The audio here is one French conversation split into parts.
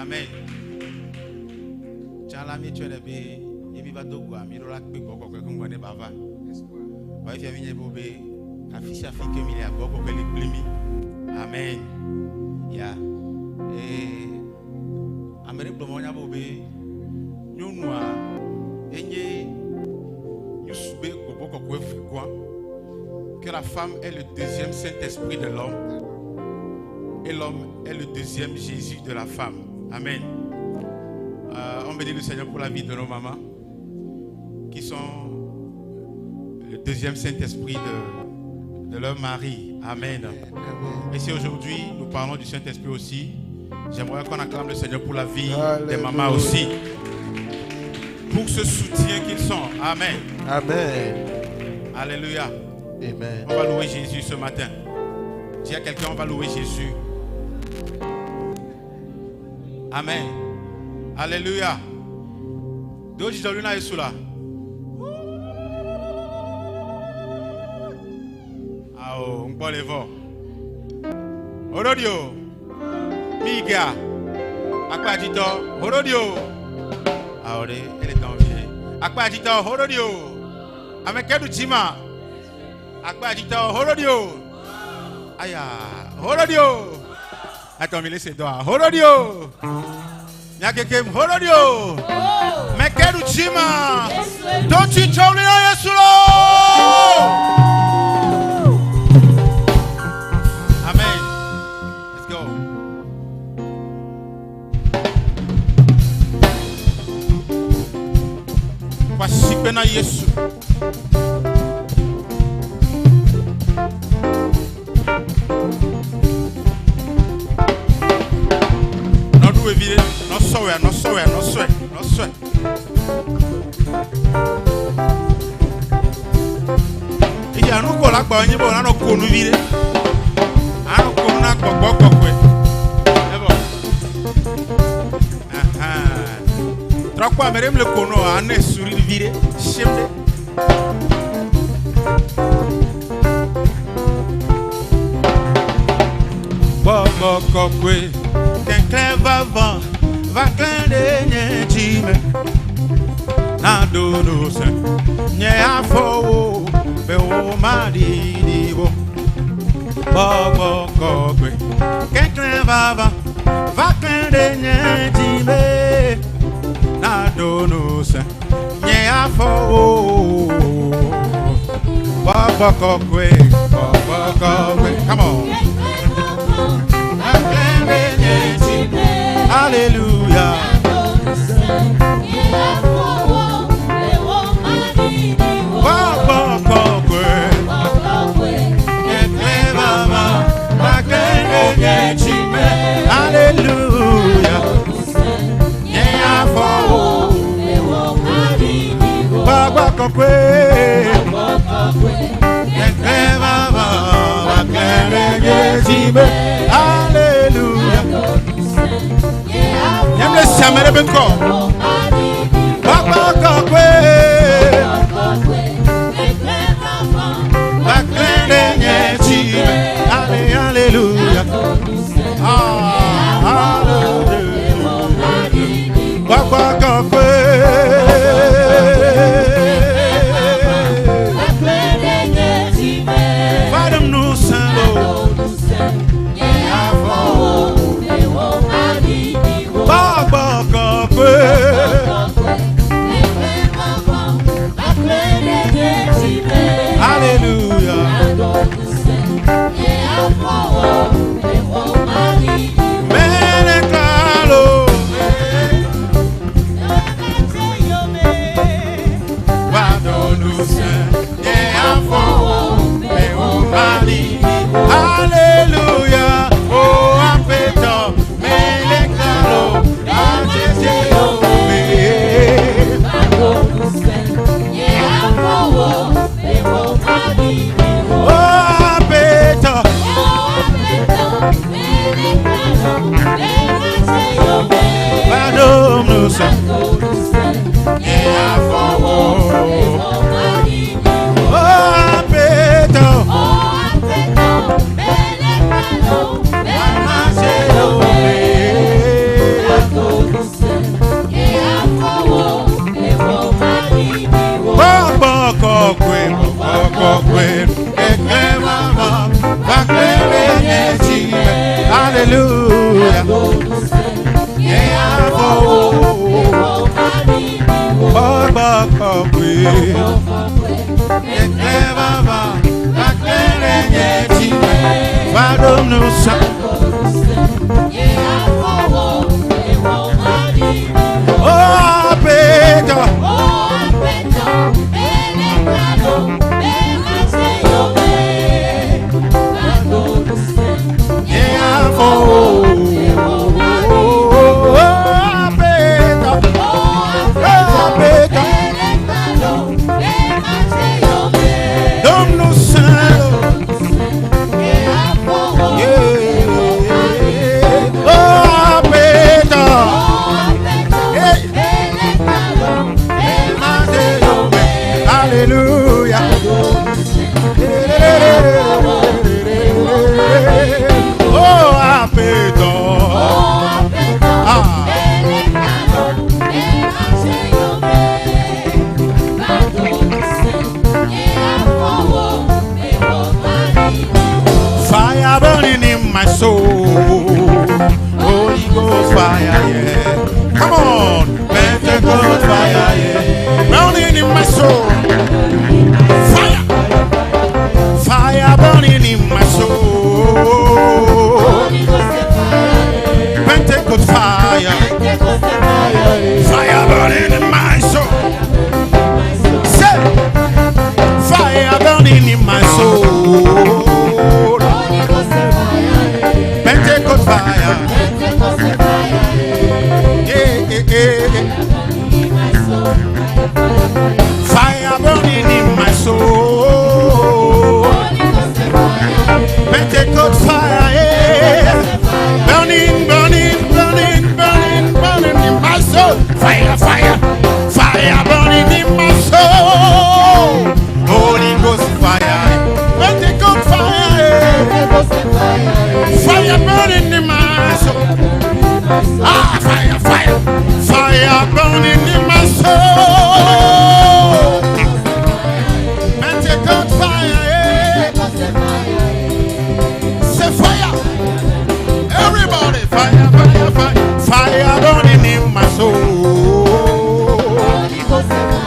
Amen. Chalami tu es le bé, yebi va dogwa, mirola pe boko ko ngone bava. Wa fi ami nyebobe, afisi afike mi le boko ko le plimi. Amen. Ya. Amere plomo nyabobe, nyonwa enye yusube ko boko ko efukwa. Que la femme est le deuxième Saint-Esprit de l'homme et l'homme est le deuxième Jésus de la femme. Amen. On bénit le Seigneur pour la vie de nos mamans qui sont le deuxième Saint-Esprit de leur mari. Amen. Et si aujourd'hui nous parlons du Saint-Esprit aussi, j'aimerais qu'on acclame le Seigneur pour la vie des mamans aussi. Pour ce soutien qu'ils sont. Amen. Amen. Alléluia. Amen. On va louer Jésus ce matin. Dis à quelqu'un, on va louer Jésus. Amen. Alléluia. Doji Joluna Esula. Ah, on peut les voir. Orodio. Miga. Akwadito. Orodio. Ah, elle est enviée. Akwadito. Orodio. Amekedu Chima. Akwadito. Orodio. Aya. Orodio. Attends, mais laissez toi. Horodio. Nyakeke horodio. Mekedu chima. Tochi chawli na Yesulo. Amen. Let's go. Kwasipe na Yesu. No sweat. Ija nuko la gba yin bo na no ko nu vire. Anu ko na gbogbo kwe. Ebo. Trakwa merem le kono ane suri vire. Shemde. Bobo kokwe. Quelqu'un va vent. Va clander nyetime na dodo se nye afo be o madi bo bobo kokwe quelqu'un va clander nyetime na dodo se nye afo bobo kokwe come on. Hallelujah. Samere benko. Papa kokwe. Baklende nyechime. Hallelujah. Hallelujah. Papa kokwe. Father nous salo. Hallelujah. Hallelujah. Oh, apeto, melekalo, ajejeyo me. Oh, apeto. Badom nusa. Oh, Alléluia. Fire burning in my soul. Holy Ghost fire, yeah. Come on, Pentecost fire, yeah. Burning in my soul. Fire, fire burning in my soul. Pentecost fire, fire burning in my soul. Say, fire burning in my soul. Pentecost fire. Yeah, yeah, yeah. Fire burning in my soul. Pentecost fire, yeah. Burning, burning, burning, burning, burning in my soul. Fire, fire, fire burning in my soul. Holy Ghost fire. Pentecost fire, fire burning in my soul. Ah, fire, fire, fire burning in my soul. Pentecost fire, say fire. Everybody, fire, fire, fire, fire burning in my soul. Pentecost fire.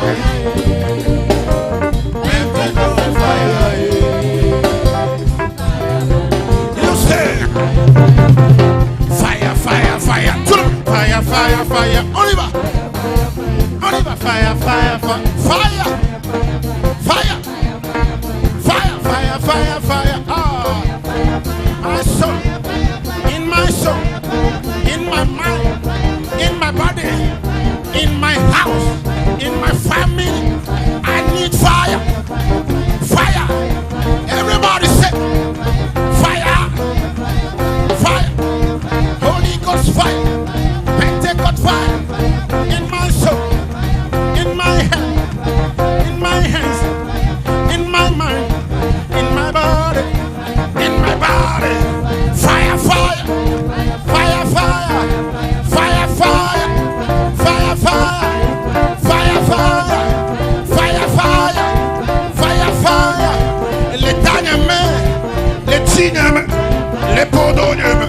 Fire, fire, fire, fire, fire, fire, on y va, fire, fire, fire, fire, fire, fire, fire, fire, fire, ah, my soul, in my soul, in my mind, in my body, in my house, in my family, I need fire, fire, everybody say, fire, fire. Holy Ghost fire, Pentecost fire, in my soul, in my head, in my hands, in my mind, in my body, fire, fire, fire, fire, fire, fire, fire, fire, fire, fire, fire, fire, fire, fire, les tanyame, les tigname, les podonyame.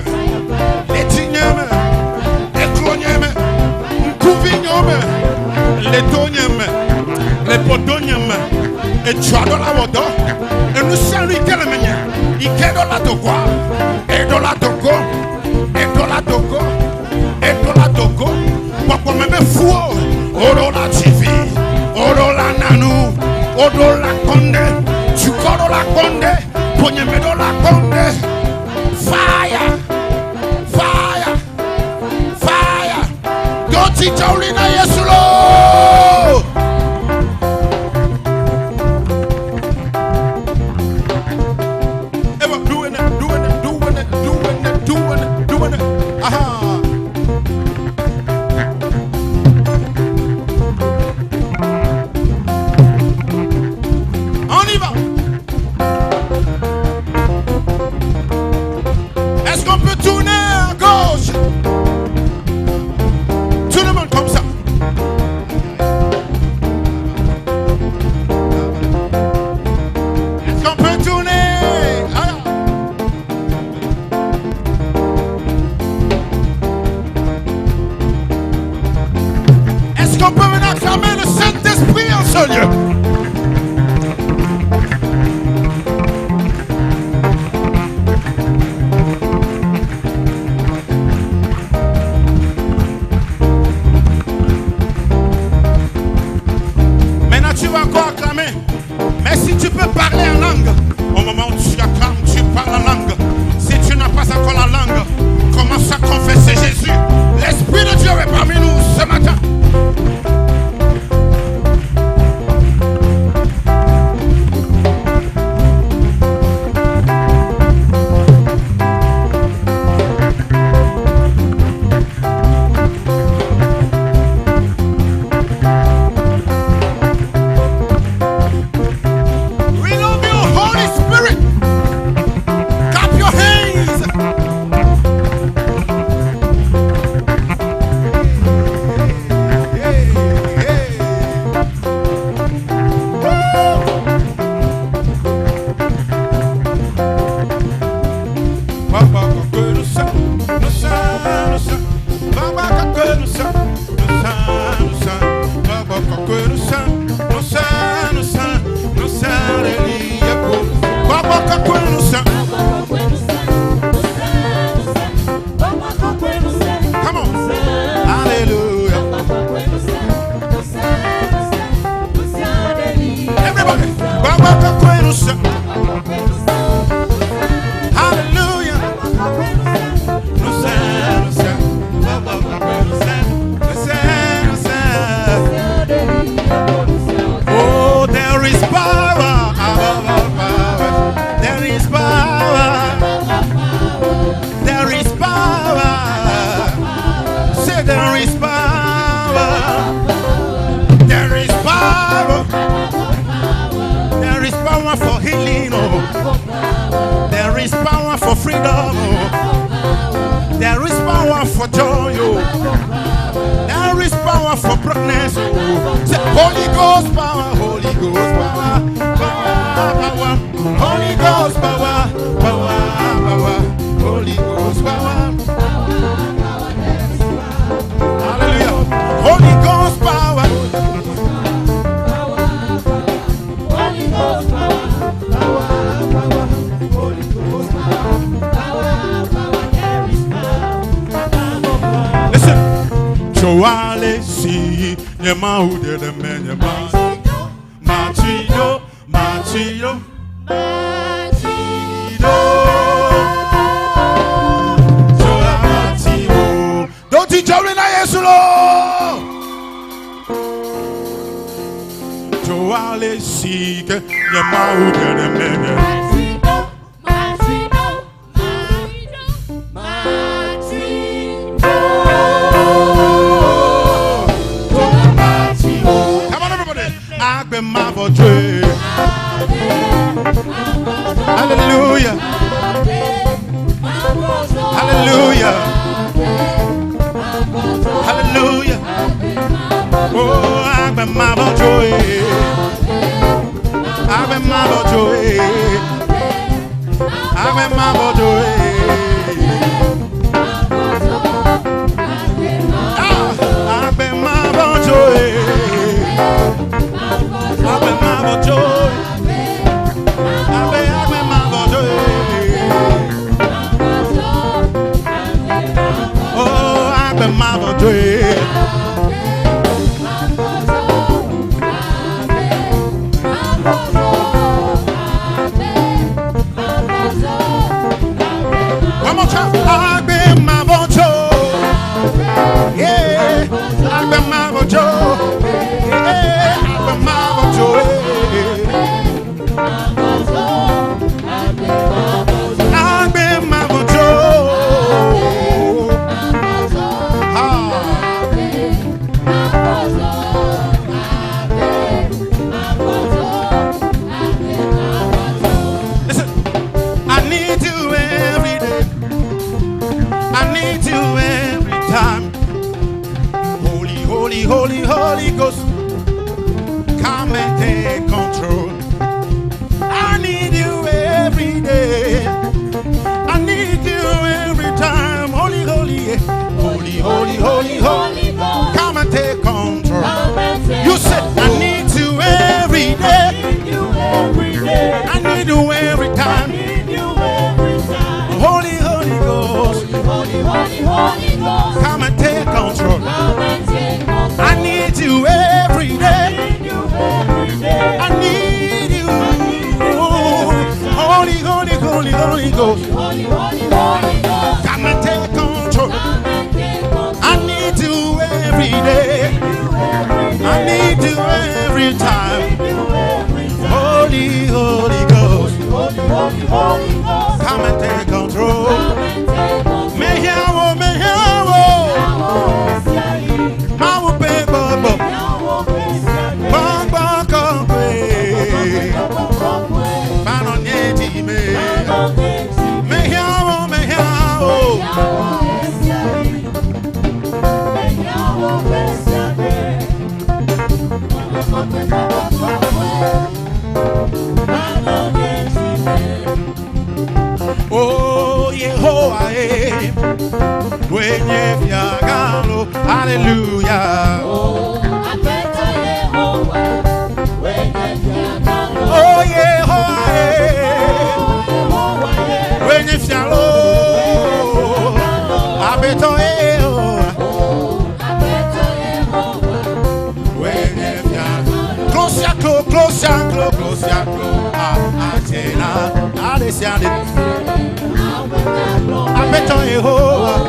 Les tonyem, les potonyem, et tu as de la moto, et nous sommes lui quelle manière, il quête de la togo, et de la togo, et de la togo, et de la togo, papa me fou, oro la TV, oro la nanou, oro la conde, tu coro la conde, ponyem de la conde, fire, fire, fire, Doti Jaulina Yesulo. Doing it. Aha. On y va. Est-ce qu'on peut tourner à gauche? Tout le monde comme ça. Wenye fiagalo, hallelujah. Oh, Yehovah, wenye fiagalo, abeto wenye fiagalo. Close your close, Atena, Alessiade. Abeto Yehovah.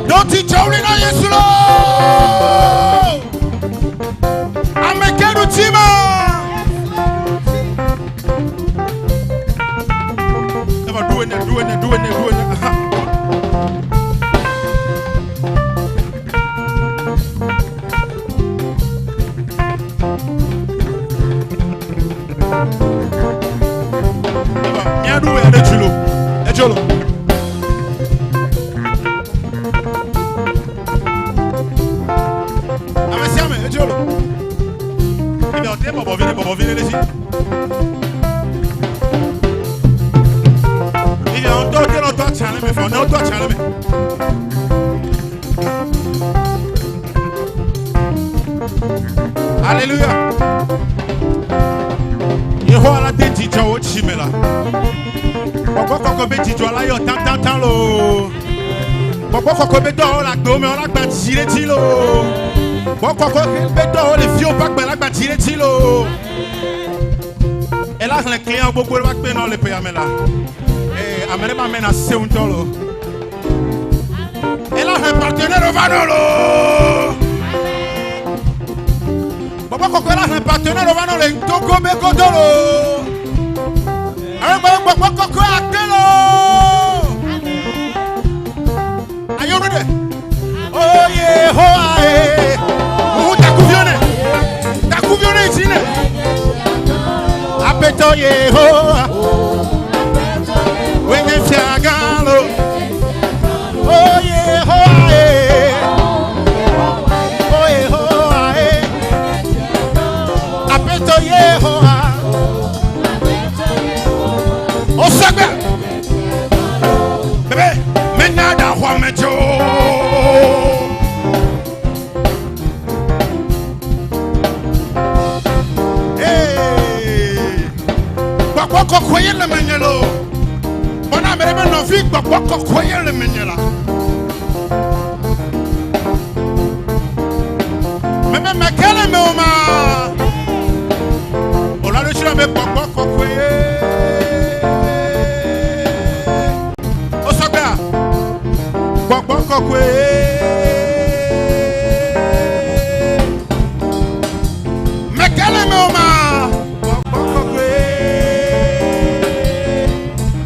Don't teach only now, yes, Lord. I'm a Kerutima. Never doing it. Ejolo. Amesiame, ejolo. Il est en bobo vine les yeux. Il est en dos de l'autre challenge, mais on est autre challenge. Alléluia. Yehowa la tenti chawo chimela. Pourquoi qu'on dit toi là yo tant lo. Pourquoi qu'on met dans la gomme on la bat tirer tilo. Pourquoi qu'on met dans les vieux bac ben la bat tirer tilo. Et là les clients beaucoup bac ben on les paye amela. Et amena ma mena c'est un tolo. Et là un partenaire au vanolo. Pourquoi qu'on là un partenaire au vanolo en toko me kodolo. Are you ready? Oh Yehovah, takuvione chine. Apeto Yehovah, wenye fiagalo. Oh Yehovah, apeto Yehovah. Oh Saga, bébé, maintenant dans roi Mejo. Hey, pourquoi croyez le menelo? On a même non vie, pourquoi croyez le menela? Mais quel est mon ma? On a le chien mais pourquoi croyez? Mais quel est moment?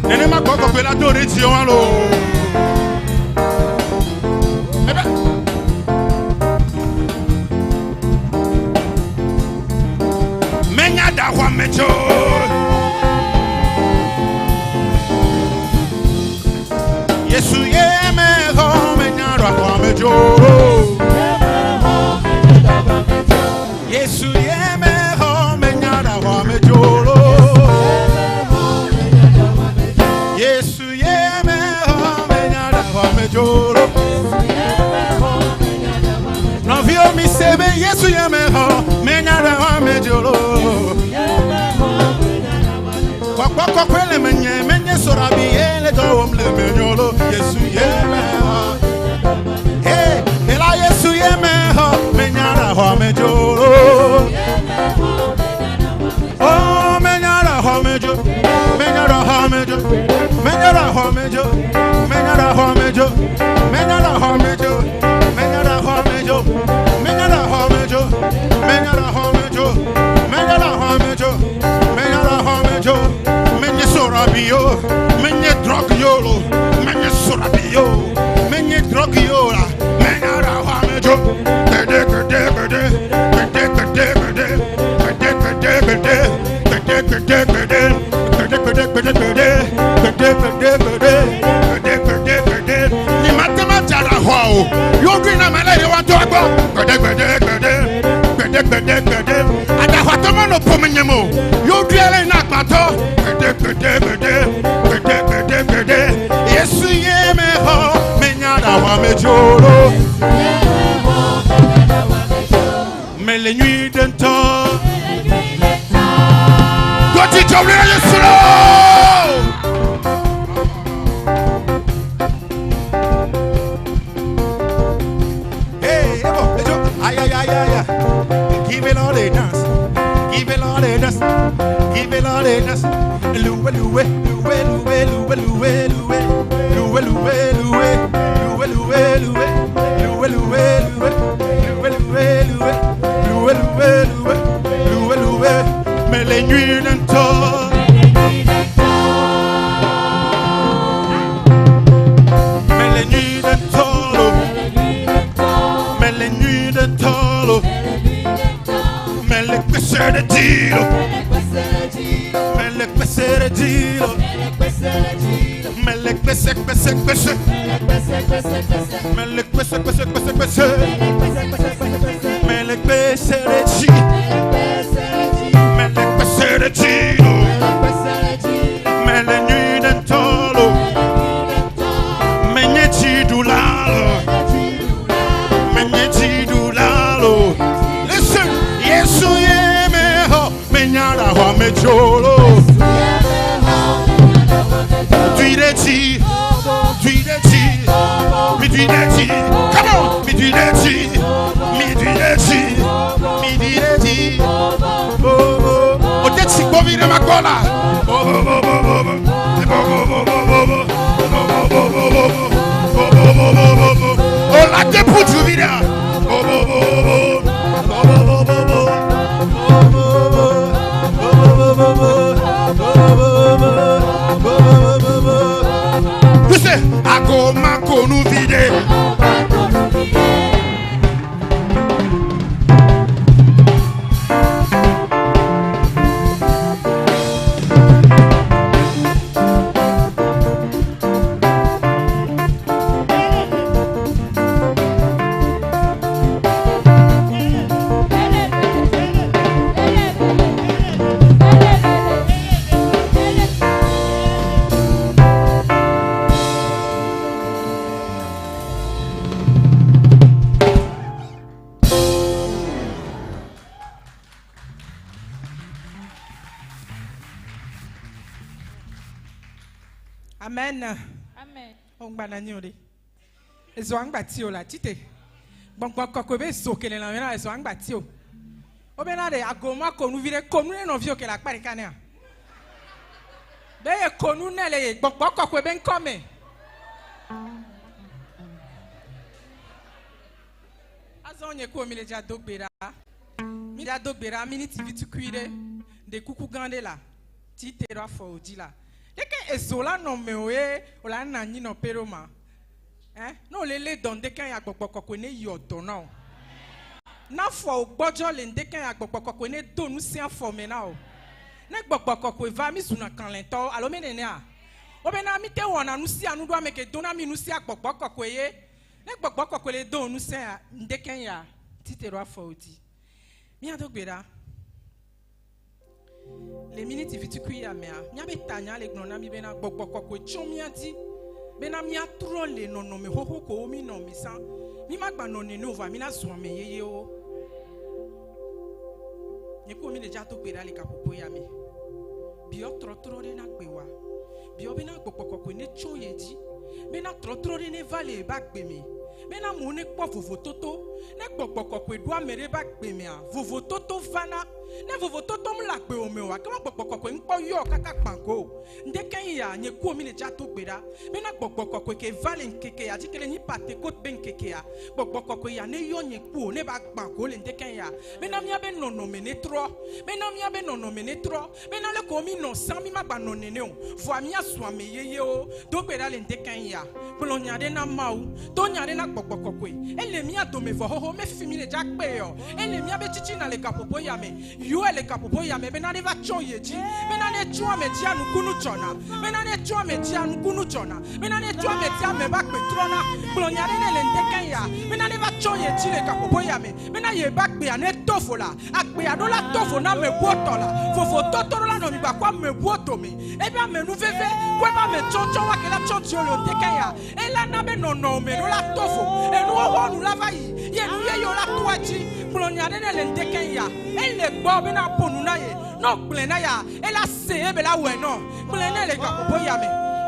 Nene ma koko kwe la dori ti on lo. Menya da wa mejo. Yesu yeme ho menya da wa mejo. Yesu yeme ho menya da wa mejo. Yesu yeme ho menya da wa mejo. No vio mi sebe Yesu yeme ho menya da wa mejo. Kwa kwele menye sorabi ele do le menyolo Yesu yeme ho. Hey, ela Yesu yeme ho menyara ho mejolo. Oh menyara ho mejo. Menyara ho mejo. Menyara ho mejo. Menyara ho mejo. Menyara ho mejo. Menyara ho mejo. Menyara ho mejo. Menyara ho mejo. Menyara ho mejo. Menyara ho mejo. Menye sorabio, menye drug yolo, menye sorabio, menye drug yola, menyara hamejo, kede. Ni matematika la hao, yogi na malere watu wako, kede. Ada hatomo no pomenyemo, yogi ele na kwato. Yesu yeme ho menyada wa mejoro. Mais les nuits d'un temps, quand tu t'oublies le solo. Hey, aïe aïe aïe aïe, give it all the dance, give it all the dance, give it all the dance. Loué loué loué loué loué loué loué loué loué loué loué loué loué loué loué loué loué. Mais les nuits d'un temps, mais les nuits d'un temps, mais les nuits d'un temps, mais les pêcheurs de Dieu, mais les pêcheurs de Dieu, mais les pêcheurs, mais les pêcheurs, mais les pêcheurs de Dieu. Mais les nuits d'un tolo, mais n'y doulalo, mais n'y doulalo. Listen, Yesu yeme ho, mais nyara wa mejolo. Tuideti, mi tuideti, come on, mi tuideti. Si bovine ma gola, oh la dépouille du vide. Tu sais, à comment qu'on nous vide. Amen. Amen. On banani ode. Ezo angbati o la tite. Bon kokobe sokele na mena ezo angbati o. Obena de agoma konu vire konu no vio ke la parikane. Be ye konu nele gbogbo kokobe nkome. Azonye ko mi le ja dogbera. Mi da dogbera minute vitu kuire de kuku gande la. Tite ro fo odi la. Deke ezola no mewe ola na nyi no peroma. No lele don deke ya gbogbo ne yodo na o. Na fo gbojo le deke ya gbogbo ne donu si afo me na o. Ne gbogbo va mi suna kan lento alo me ne a. Obena mi te wona nu si anu do ameke dona mi nu si gbogbo ye. Ne gbogbo le donu si deke ya titero afo odi. Mi adogbera. Les minutes vitu kuya mea nyabe tanya le gnona mi bena gbogbo chomia di bena mi atro le nono me hoho ko mi no mi san mi magba no ne nova mi na zo me yeye o ne ko mi le jato gbera le kapopo ya me bi o trotro de na gbewa bi o bena gbogbo ne choye di bena trotro de ne vale ba gbe mi bena mo ne po vovo toto ne gbogbo edu amere ba gbe mi a vovo toto vana ne vovo toto mu la gbe o me wa kama gbogbo npo yo kaka panko ndeke ya nye ku mi le jato gbera bena gbogbo ke vale nkeke ya jikele ni pate ko ben keke ya gbogbo ya ne yo nye ku ne ba panko le ndeke ya bena mi abe nono me ne tro bena mi abe nono me ne tro bena le ko mi no san mi magba no ne o vo mi aso me yeye o do gbera le ndeke ya plo nyade na mau to nyade na gbogbo ele mi adome vo ho me fi mi le jakpe yo ele mi abe chichi na le kapopo ya me yo ele kapopo ya me bena ne va choye ji bena ne chua me ji anu kunu chona Mena ne twa me dia nkunu jona. Mena ne twa me dia me ba petrona. Blonyare ne lendeken ya. Mena ne ba chonye chile ka popo ya me. Mena ye ba gbe ane tofo la. Agbe ado la tofo na me boto la. Fofo totoro la no mi ba kwa me boto me. Eba me nu veve. Kwa ba me choncho wa ke la choncho lo deken ya. Ela na be no no me no la tofo. E nu ho nu la va yi. Ye nu ye yo la tuachi. Blonyare ne lendeken ya. Elle gbo be na ponu na ye. No plena ya. Ela se be la we no. Plena le ka popo ya me.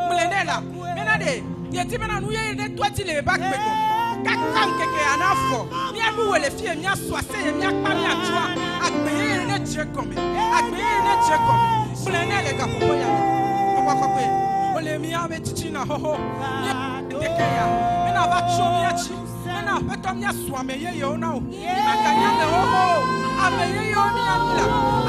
Plena la. Mena de. Ye ti mena nu ye ne tuachi le ba gbe ko. Kakam keke anafo. Ni abu wele fie mi aswase ye mi akpa mi atwa. Agbeye ne je komi. Agbeye ne je komi. Plena le ka popo ya me. Papa papa. Ole mi ame chichi na ho ho. Deke ya. Mena ba cho mi achi. Mena peto mi aswa me ye yo na o. Na kanya le ho ho. Ame ye yo mi anila.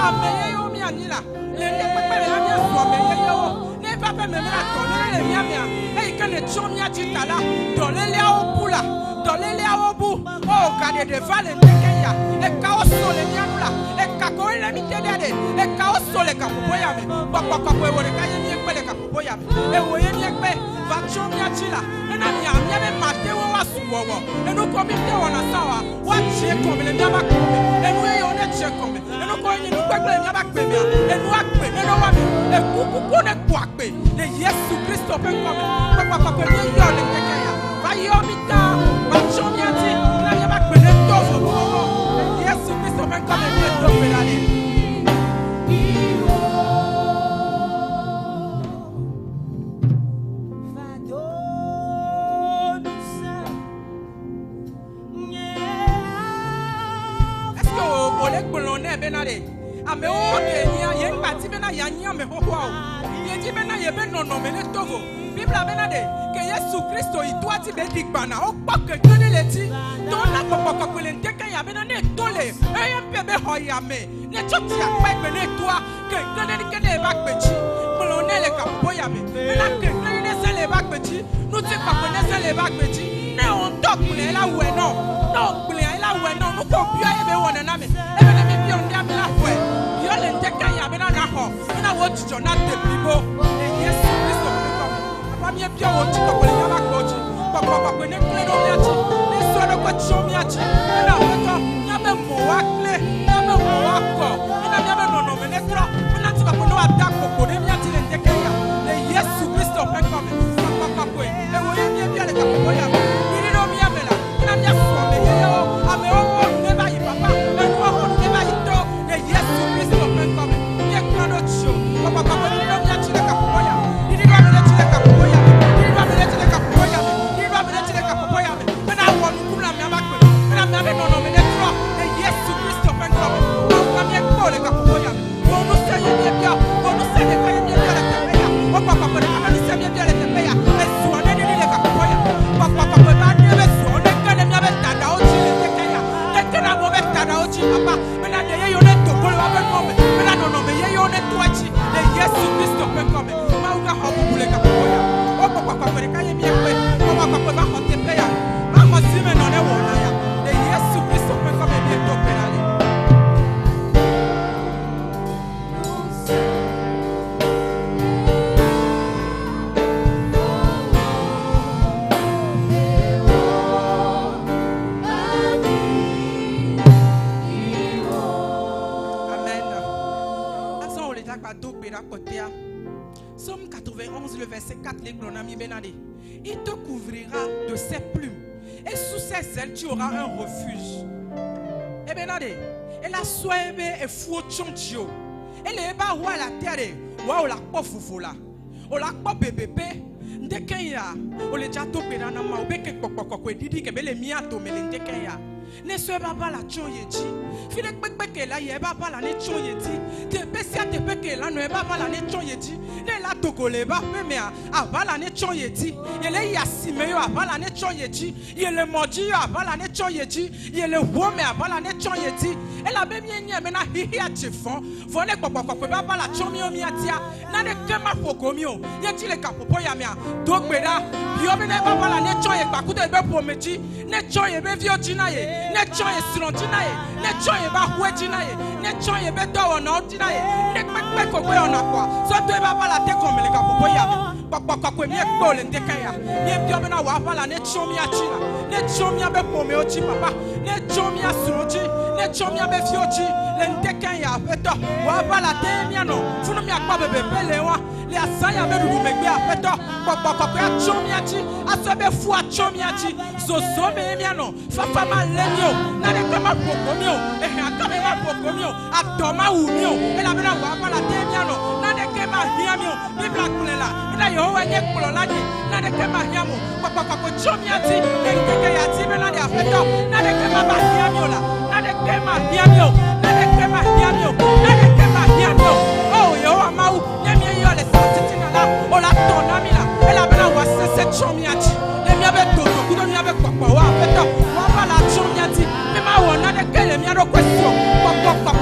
Ame ye yo mi anila. Le ne pepe le mi aswa me ye yo. Ne papa me mena tonele le mi amia. E ikane cho mi achi tala. Dolele o pula. Dolele a obu. Oh, kade de vale ndekenya. E kaoso le nyamula. E kako ile mitedede. E kaoso le kapoya me. Papa papa wole kaye mi ekpe le kapoya me. E woye mi ekpe. Va chomi achila. Ena mi amia me mate wo wasuwowo. Enu ko mi te wona sawa. Wa che ko me le mi aba ko me. Enu e yo ne che ko me. Enu ko yin nu gbegbe mi aba pe mi. Enu akpe enu wa mi. E kuku ko ne ko akpe. Le Yesu Kristo pe ko me. Papa papa mi yo le ndekenya. Va yo mi ta. Yesu Kristo me come e tope la lì. Est-ce que o le gbonne benade? Ame o ke nya ye ngati bena ya nya me ho ho. Ye di bena ye be nono me le tovo. Bible benade que Yesu Kristo i doit ti be digbana o pa ke kene leti. Don la papa ko le ndeke ya bena ne tole. E ye pe be ho ya me. Ne choti ya pa be ne toa ke kene ba gbeji. Blonne le ka boya me. Na ke kene se le ba gbeji. Nu ti pa ko ne se le ba gbeji. Ne on tok le la we no. No ble la we no. Nu ko bia ye be wona na me. E be ne me bi on dia me la we. Yo le ndeke ya bena na ho. Na wo ti jo na te bibo. Yesu Kristo Mie pia wo ti ko le yaba koji papa ne kle do mi ati ne so do ko cho mi ati na weto nya be mo wa kle nya be mo wa ko ina nya be no me ne tro na ti papa no ada ko ne mi ati le ndeke ya le Yesu Kristo pe ko me papa ko e wo ye mi pia le ka ko ya ni no mi amela na nya so me ye yo ame o ne ba yi papa e wo ne ba yi to le Yesu Kristo pe ko me ye kano cho papa ko ni no mi ati le ka ko ya ni no mi ati le ka ko ya Somme 91, le verset 4, il te couvrira de ses plumes et sous ses ailes tu auras un refuge. Et benade, et la soibe et fou chonchio. Et les bas ou à la terre, ou la pofufola, ou la pop bébé, ndekenya, ou les jato péranama, ou beke kokokwe didi que bele miato melendekenya. Ne se baba la chonyeji. File beke la ye baba la ne chonyeji. Te besia te beke la no baba la ne chonyeji. Ne la togole ba me aba la ne chonyeji. Yele yasime yo aba la ne chonyeji. Yele moji yo aba la ne chonyeji. Yele wome aba la ne chonyeji. E la be mienye me na hihi a chefon. Vone kokokwe baba la chonmi o miatia. Na ne kema pogomio. Ye ti le kapopo ya mia. Dogbeda Biobene babala ne choye bakude be pomeji, ne choye be viojina ye, ne choye silontina ye, ne choye ba huejina ye, ne choye be do na otina ye, ne kpekpe ko gbe ona kwa. So to babala te komele ka popo ya. Papa ko mi ekpo le ndekaya. Ne biobena wa babala ne chomi achina, ne chomi be pome ochi papa, ne chomi asilonti, ne chomi be vioji, le ndekaya beto. Wa babala te mi ano, funu mi akpa bebe bele wa. Les assaillants avec le mec à fait papa chomiachi asobe fu chomiachi zozo me miano fafa ma lemio na de kama pokomio e akame ma pokomio atoma umio e la bena wa pa la temiano na de kema hiamio bi black kulela ina yo wa nye kulo laji na de kema hiamo papa chomiachi e keke ya tibe na de afeto na de kema ba hiamio la na de kema hiamio na de kema hiamio na de kema hiamio oh yo amau nyemie yo le ola tonami la ela bena wa sese chomiachi le mi abe toto kudo mi abe papa wa beto wa bala chomiachi me ma wona de kele mi ado question papa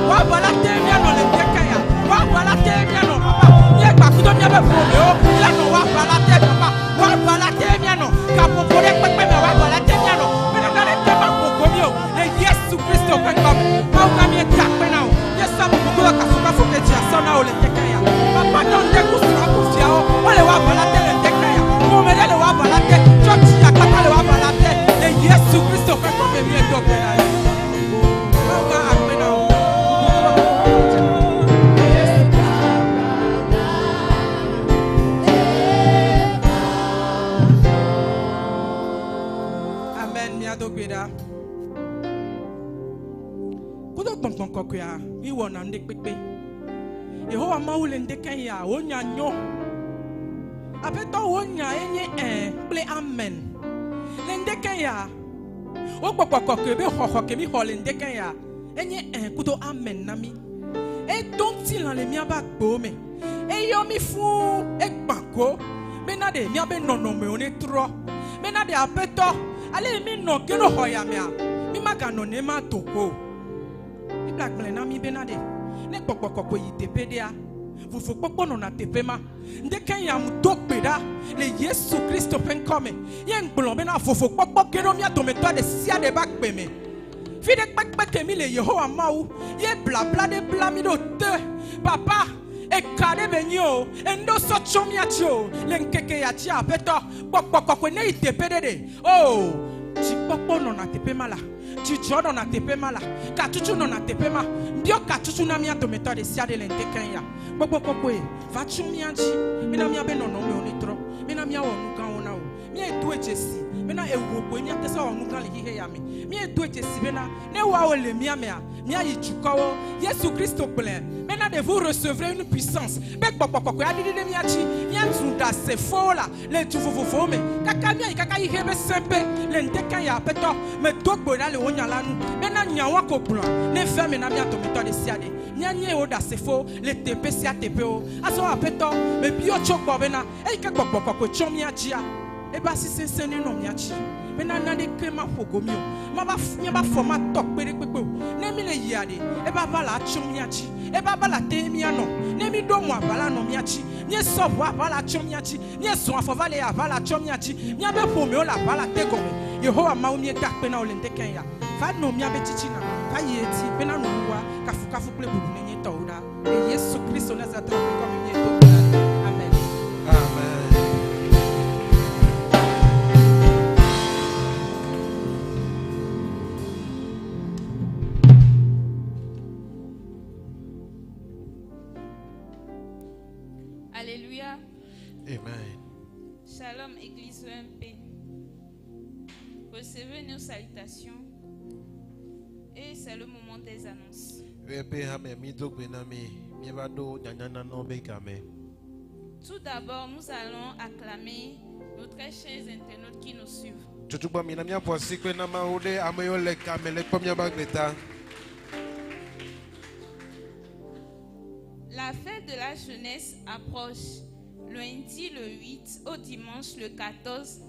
wa bala te mi ano le tekaya wa bala te mi ano papa ye gba kudo mi abe pole o la no wa bala te papa wa bala te mi ano ka popo de pepe me wa bala te mi ano me na le te ma popo mi o le Yesu Kristo pe kom ma una mi ta pe na o yesa mo popo ka fuka fuka ji asona o le tekaya papa don de kusura kufiao ole wa bala te le tekaya mo me le wa bala te church ya kata le wa bala te le Yesu Kristo pe kom mi e to pe na ma una akpe na o amen mi adogbeda kudo tonton kokuya mi wona ndek pepe Yehowa maule ndeken ya wonya nyo apeto wonya enye ple amen le ndeken ya o popoko ke be hoho ke mi hole ndeken ya enye kudo amen nami e donti lan le mi aba gbo me e yo mi fu e gbako me na de mi abe nono me oni tro me na de apeto ale mi no ke no hoya me a mi maga no ne ma toko mi black na mi be na de ne pokpoko yi tepedia vufu pokpo no na tepema ndeken ya mutokpeda le Yesu Kristo penkome ye ngbolo be na vufu pokpo kero mi atometo de sia de bakpe me fi de pekpe ke mi le Yehowa mawu ye blabla de blami do te papa e kade benyo endo so chomiacho le nkeke ya ti apeto pokpoko ne itepede de oh ti pokpo no na tepema la ti jodo na tepema la katuchu no na tepema mbio katuchu na mi atometo de sia de lentekenya pokpoko e va chumianji mi na mi abe no me onitro mi na mi awonu kan wona o mi e do ejesi mi na ewo ko mi atesa onu kan le hihe ya mi e do ejesi be na ne wa o le mi amea mi ayi chukawo Yesu Kristo plein maintenant de vous recevrez une puissance be pokpoko ya didi de mi achi mi antunda se fola le tufufufo me kaka mi ayi kaka hihe be sempe le ndeken ya peto me dogbo na le wonya lanu maintenant nyawa ko plan ne fe me na mi atometo de siade nyanye o da se fo le tepe sia tepe o aso apeto me bio chokbo be na e ke pokpoko chomi achia e ba si sensene no mi achi maintenant na de krema fogomio ma ba forma tok pere pepe ne mi le yiade e ba bala chomi achi e ba bala te mi ano ne mi do mo bala no mi achi ni so bo bala chomi achi ni so afova le bala chomi achi mi abe pomi o la bala te gome Yehowa ma o mi tak pe na o le ndeken ya fa no mi abe chichi na ka yeti pe na no wa kafu ple bubu ne nyi tawda e Yesu Kristo na za to ko mi to amen Amen. Alléluia. Amen. Shalom, Église EMP. Recevez nos salutations. Et c'est le moment des annonces. Tout d'abord, nous allons acclamer nos très chers internautes qui nous suivent. La fête de la jeunesse approche. Lundi le 8 au dimanche le 14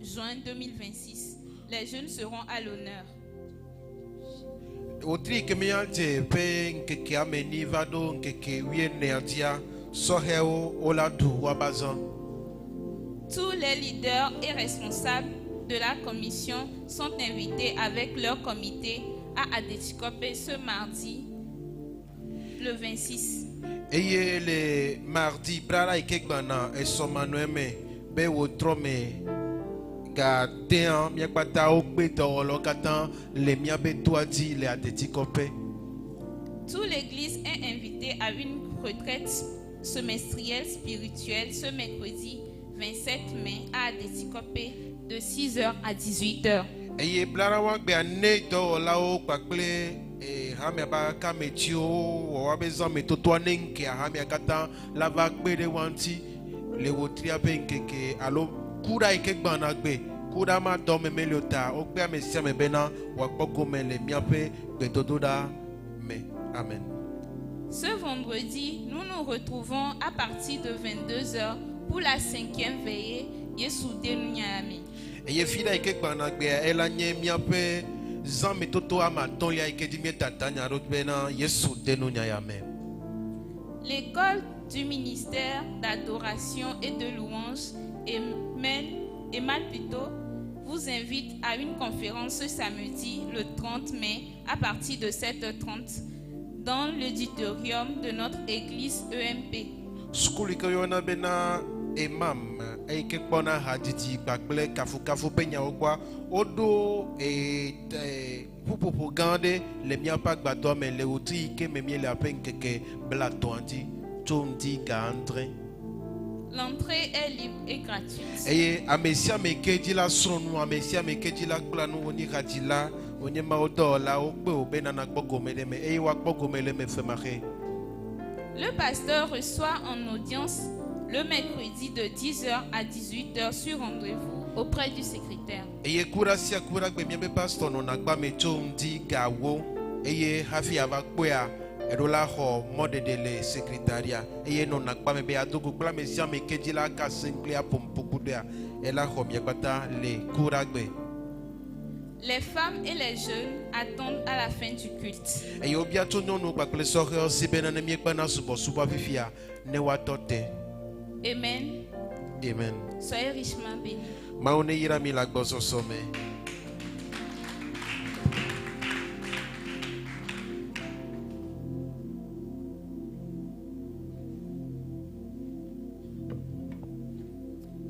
juin 2026. Les jeunes seront à l'honneur. Tous les leaders et responsables de la commission sont invités avec leur comité à Adetikope ce mardi, le 26. Eye le mardi brala ikegbana esomanoeme be wotrome ga tean miakpata ogbe dɔwɔlɔ katã le miabe toadi le Adetikope. Toute l'église est invitée à une retraite semestrielle spirituelle ce mercredi 27 mai à Adetikope de 6h à 18h. Eye blarawa gbe ane dɔwɔlawo kpakple hamiaba kametiwo wɔwa be zɔme totoa ne nke hamia katã la va gbe ɖe wanti le wotria be nkeke alo kuɖa yi ke gbana gbe kuɖa ma dɔme melio ta wogbe ame sia ame bena wòakpɔ gome le miaƒe gbedodoɖa me. Amen. Ce vendredi, nous nous retrouvons à partir de 22h pour la 5e veillée Yesu Denu Nyayame. Eye fi ɖa yi ke gbana gbea ela nye miaƒe zãme toto amatɔ̃lia yi ke dzi mietata nya ɖo bena Yesu Denu Nyayame. L'école du ministère d'adoration et de louange Emal plutôt vous invite à une conférence ce samedi le 30 mai à partir de 7h30 dans l'auditorium de notre église EMP. Skuli ke yɔna bena Emam eyi ke kpɔna hadzidzi kpakple kafukafu ƒe nyawo gbɔa woɖo ƒuƒoƒo gã aɖe le míaƒe agbadɔ me le wòtri yi ke me míele aƒe ŋkeke blatɔa dzi tso ŋdi ga andre. L'entrée est libre et gratuite. Eye ame sia ame ke dzi la srɔ̃ nu, ame sia ame ke dzi la kpla nu wonye hadzila wonye mawo dɔwɔla wogbe wo bena nakpɔ gome ɖe me eye woakpɔ gome le me femaxe. Le pasteur reçoit en audience le mercredi de 10h à 18h sur rendez-vous auprès du secrétaire. Eye kuɖa sia kuɖa gbe míabe pastor nɔna agba me tso ŋdi gawo eye hafi ava kpɔea eɖo la xɔ mɔɖeɖe le secrétariat eye nɔna agba me be adogo kple ame sia ame ke dzi la ka se kple apɔmpoku ɖea ela xɔ miakpata le kuɖa gbe. Les femmes et les jeunes attendent à la fin du culte. Eye wobia tso nyɔnu kpakple sɔhɛwo si bena ne míekpena subɔsubɔ fifia ne woatɔ te. Amen. Amen. Soyez richement bénis. Mawu ne yra mi le agbɔsɔsɔ me.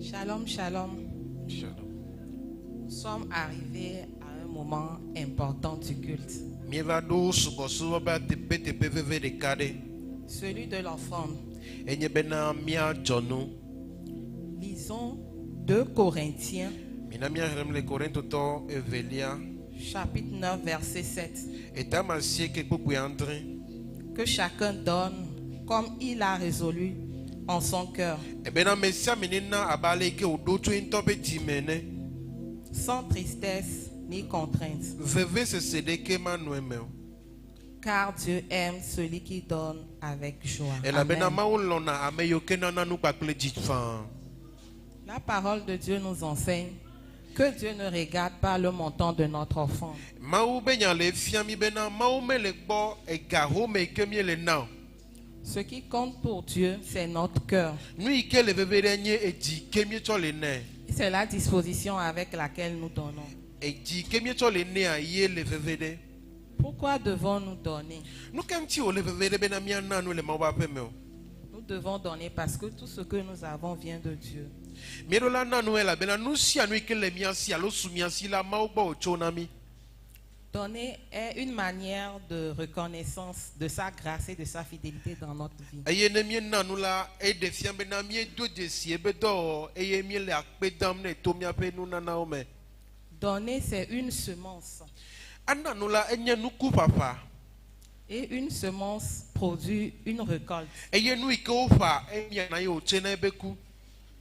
Shalom, shalom. Shalom. Nous sommes arrivés à un moment important du culte, Mieva ɖo subɔsubɔ be teƒeteƒe veve ɖeka ɖe. celui de l'offrande. Enye bena míadzɔ nu. Lisons 2 Corinthiens, Mina míaxlẽm le Korintotɔ evelia chapitre 9, verset 7. etama asieke kpukpui andre. Que chacun donne comme il a résolu en son cœur, Ebena ame sia ame nena abe ale yi ke wòɖo tso ŋutɔ ƒe dzime ne. sans tristesse ni contrainte. Vevesese ɖeke manɔ eme o. Car Dieu aime celui qui donne avec joie. Elabena Amen. Mawu lɔ̃na ame yiwo ke nana nu kpakple dzi fãa. La parole de Dieu nous enseigne que Dieu ne regarde pas le montant de notre offrande, Mawu be nya le fia mi bena Mawu mele gbɔ ega home yi ke míele na o. Ce qui compte pour Dieu, c'est notre cœur. Nu yi ke le veve ɖe nye edzi ke míetsɔ le nɛ. C'est la disposition avec laquelle nous donnons. Edzi ke míetsɔ le nea ye le veve ɖe. Pourquoi devons-nous donner? Nu ke ŋuti wòle veve ɖe bena míana nu le Mawu ƒe aƒe me o. Nous devons donner parce que tout ce que nous avons vient de Dieu. Míeɖo la na nu elabena nu sia nu yi ke le mía si alo su mía si la Mawu gbɔ wòtso na mí. Donner est une manière de reconnaissance de sa grâce et de sa fidélité dans notre vie. Eye ne míena nu la eɖe fia bena míedo dzesi ebe dɔwɔwɔ eye míele akpe dam ne to míaƒe nunanawo me. Donner, c'est une semence. Ana nu la enye nuku ƒaƒa Et une semence produit une récolte. eye nu yi ke woƒa emiana ye wòtse na ebe ku.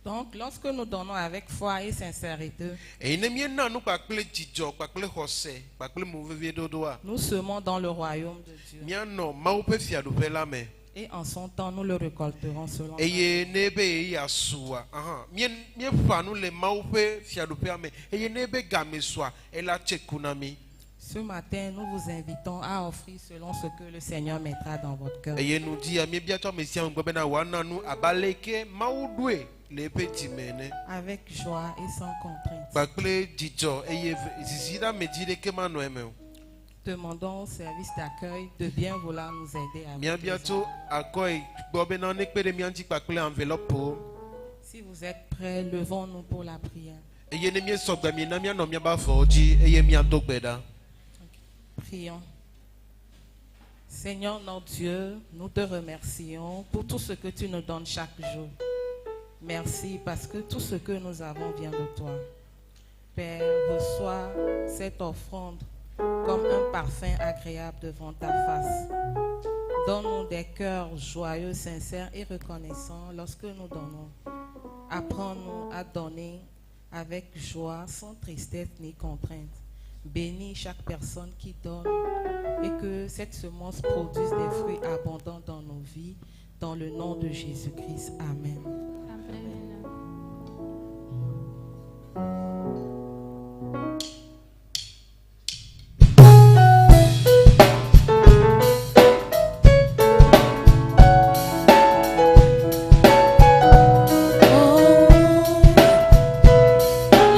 Donc, lorsque nous donnons avec foi et sincérité, Eye ne míena nu kpakple dzidzɔ kpakple xɔse kpakple movevieɖoɖoa nous semons dans le royaume de Dieu. míanɔ Mawu ƒe fiaɖuƒe la me. Et en son temps, nous le récolterons selon sa Eye ne be yeya sua míeƒa nu le Mawu ƒe fiaɖuƒea me eye ne be game sua ela tse ku na mí. Ce matin, nous vous invitons à offrir selon ce que le Seigneur mettra dans votre cœur. Et nous dit à bientôt Messie on gobena wana nous abaleke maudwe les petits mene. Avec joie et sans contrainte. Bakle dijo et zizida me dire que manoeme. Demandons au service d'accueil de bien vouloir nous aider à Bien bientôt accueil gobena ne pere mianti bakle enveloppe pour. Si vous êtes prêts, levons-nous pour la prière. Et yene mi sogba mi na mi no mi ba foji et mi antogbeda. Prions. Seigneur notre Dieu, nous te remercions pour tout ce que tu nous donnes chaque jour. Merci parce que tout ce que nous avons vient de toi. Père, reçois cette offrande comme un parfum agréable devant ta face. Donne-nous des cœurs joyeux, sincères et reconnaissants lorsque nous donnons. Apprends-nous à donner avec joie, sans tristesse ni contrainte. Bénis chaque personne qui donne et que cette semence produise des fruits abondants dans nos vies. Dans le nom de Jésus-Christ. Amen.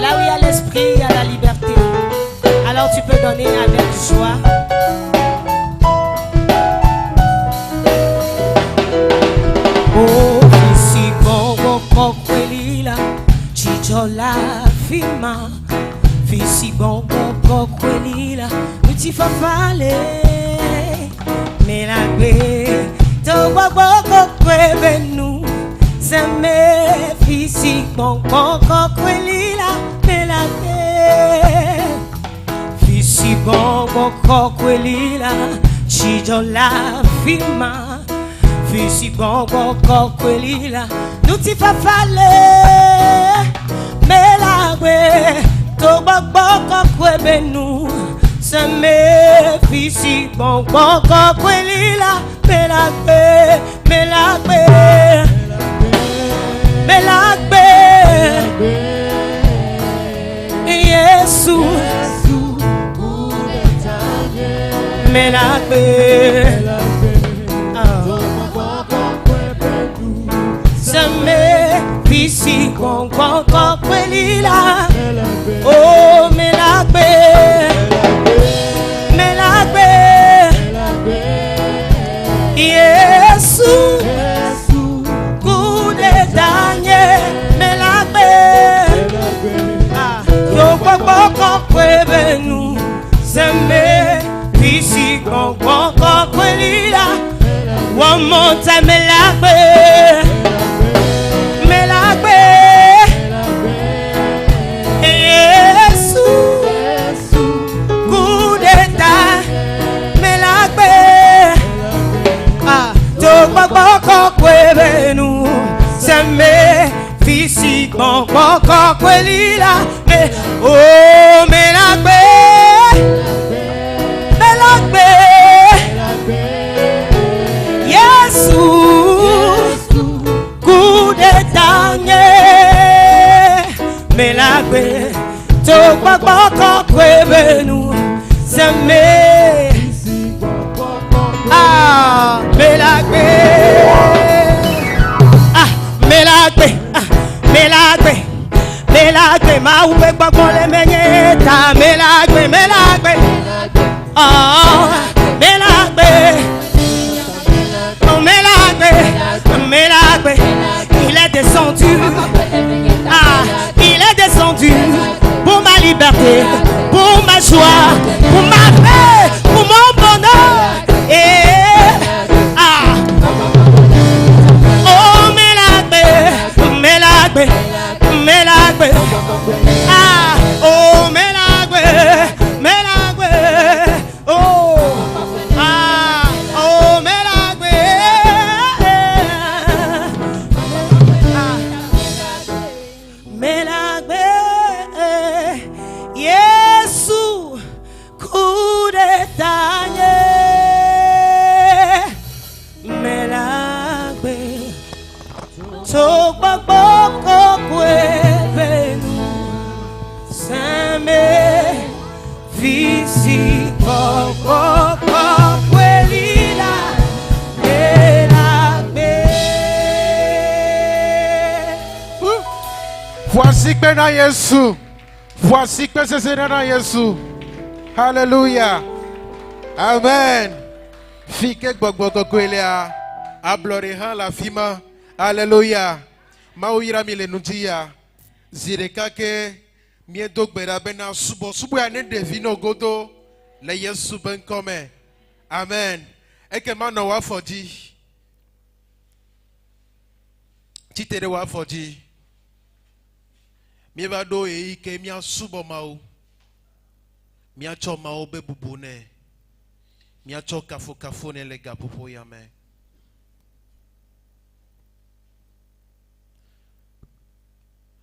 Là où il y a l'esprit, il y a la liberté. Alors tu peux donner avec joie. Oh, ici bon quelila, chichola fima. Ici bon quelila, uti fa fale. Melagbe, to bon benu. Zeme ici bon quelila, melagbe. Ici bon quelila, chichola fima. Fisi bon quelila, nous ti fa fale, mais la we to bon benu, se me fisi bon quelila, mais la we, mais la we, mais la we, Yesu, mais la we. Me pisi con quelila, oh me la Yesu, good danye, me la yo con benu, se me pisi con quelila, one more time me la nous s'aimer physiquement encore quelila mais oh mais la Yesu coup de dernier mais la to pas encore nous s'aimer ah mais la Melagbe, ma oupe kwa le menyeta. Melagbe, oh, melagbe, oh, melagbe, il est descendu, ah, il est descendu pour ma liberté, pour ma joie, pour ma paix, pour mon bonheur, et ah, oh, melagbe. Ah, oh, melagbe, oh, ah, oh, melagbe, melagbe, Yesu, kude Voici que dans Jésus. Voici que c'est dans Jésus. Alléluia. Amen. Fike gbogbo kwelea. Ablorehan la fima. Alléluia. Mauira mile nutia. Zireka ke miedo gbera bena subo subo ya ne devino godo le Yesu ben come. Amen. Eke mana wa fodi. Titere wa fodi. Mi va do e ke mi subo mau. Mi acho mau be bubune. Mi acho kafu ne le gapupo yame.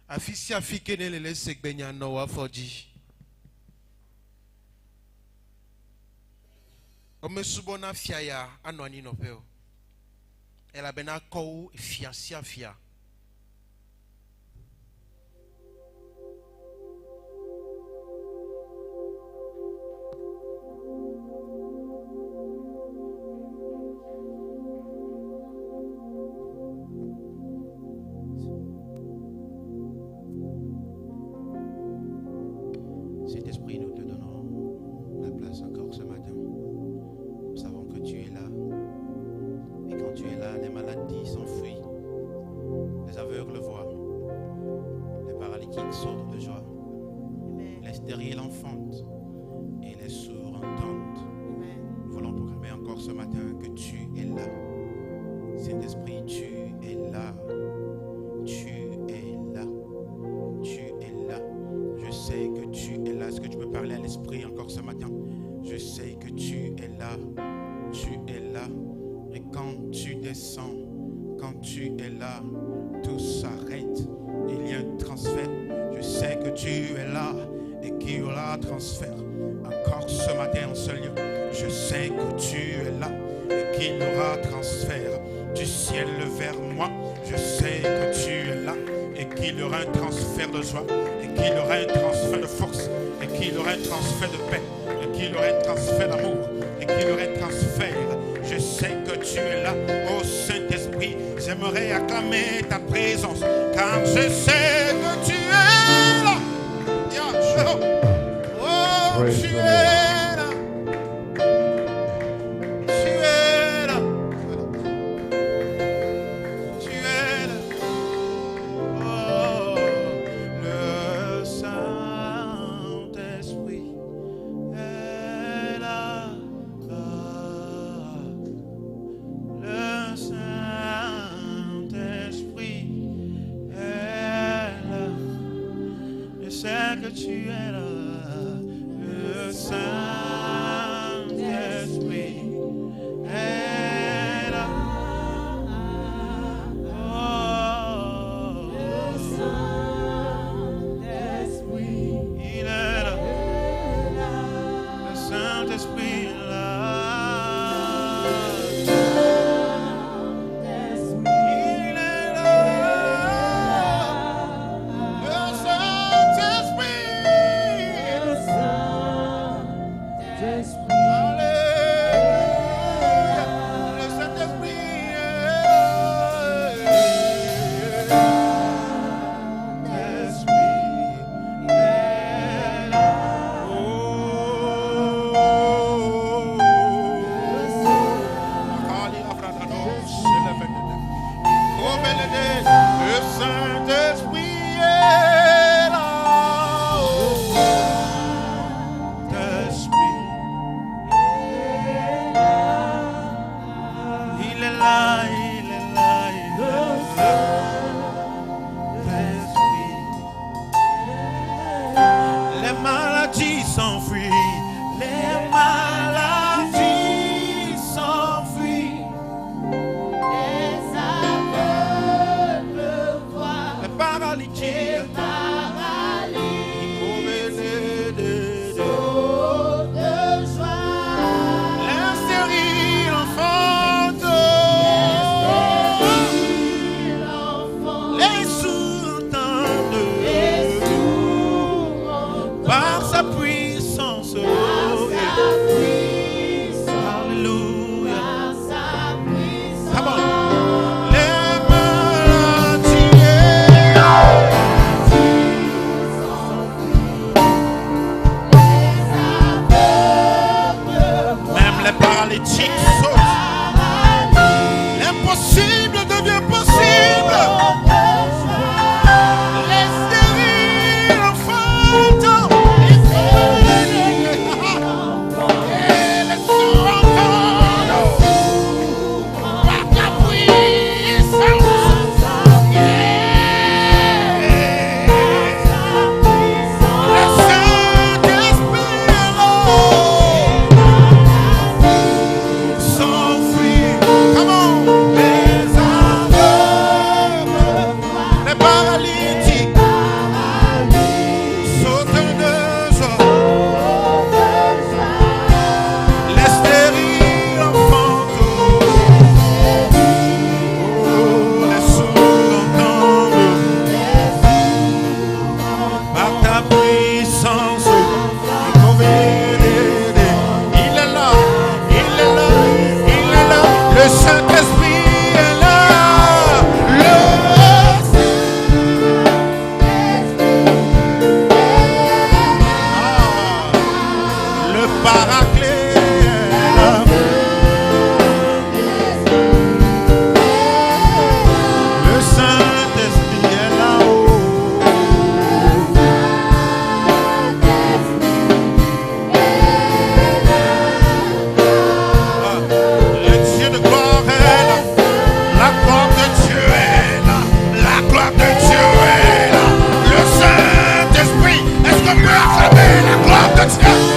Afisi afike ne le segbenya no wa fodi. Ome subo na fiaya anwani no peo. Ela bena kou fia fia. Saint-Esprit, nous te donnons la place encore ce matin. Nous savons que tu es là. Et quand tu es là, les maladies s'enfuient. Les aveugles voient. Les paralytiques sautent de joie. Les stériles enfantent. Et les sourds entendent. Nous voulons proclamer encore ce matin que tu es là. Saint-Esprit, tu es là. Tu es là. Tu es là. Je sais que tu es là. Est-ce que tu peux parler à l'Esprit encore ce matin? Je sais que tu es là. Tu es là. Et quand tu descends, quand tu es là, tout s'arrête. Il y a un transfert. Je sais que tu es là et qu'il y aura un transfert. Encore ce matin en ce lieu. Je sais que tu es là et qu'il y aura un transfert du ciel vers moi. Je sais que tu es là et qu'il y aura un transfert de joie, et qu'il y aura un transfert de force, et qu'il y aura un transfert de paix, et qu'il y aura un transfert d'amour, et qu'il y aura un transfert. Je sais que tu es là, ô Saint-Esprit. J'aimerais acclamer ta présence, car je sais que tu es là. Oh, tu es là. Tu es là. Tu es là. Oh, le Saint-Esprit est là. Le Saint-Esprit est là. Je sais que tu es là. Le Saint-Esprit est là. Oh, le Saint-Esprit, il est là. Le Saint-Esprit est là. Il est là. Le Saint-Esprit. Alléluia. Le Saint-Esprit est là. Le Saint-Esprit est là. Saint-Esprit, il est là, il est là, il est là. Saint-Esprit, les maladies s'enfuient, les maladies s'enfuient. Les paralytiques, les stériles enfantent, les sourds entendent, par sa puissance. Alléluia. Come on. Les maladies Yeah.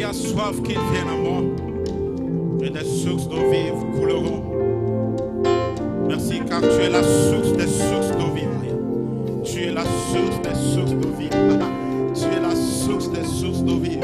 as soif, qu'il vienne à moi. Et des sources d'eau vive couleront. Merci car tu es la source des sources d'eau vive. Tu es la source des sources d'eau vive. Tu es la source des sources d'eau vive.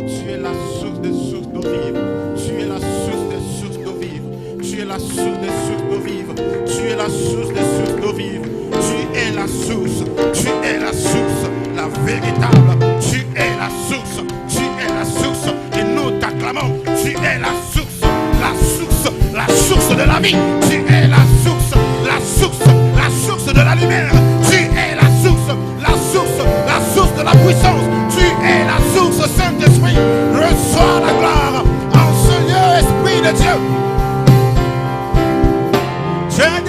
Tu es la source des sources d'eau vive. Tu es la source des sources d'eau vive. Tu es la source des sources d'eau vive. Tu es la source des sources d'eau vive. Tu es la source. Tu es la source. La véritable. Tu es la source. Tu es la source. Et nous t'acclamons. Tu es la source. La source. La source de la vie. Tu es la source. La source. La source de la lumière. Tu es la source. La source. La source de la puissance. Tu es la source. Saint-Esprit. Reçois la gloire en ce lieu, Esprit de Dieu. Je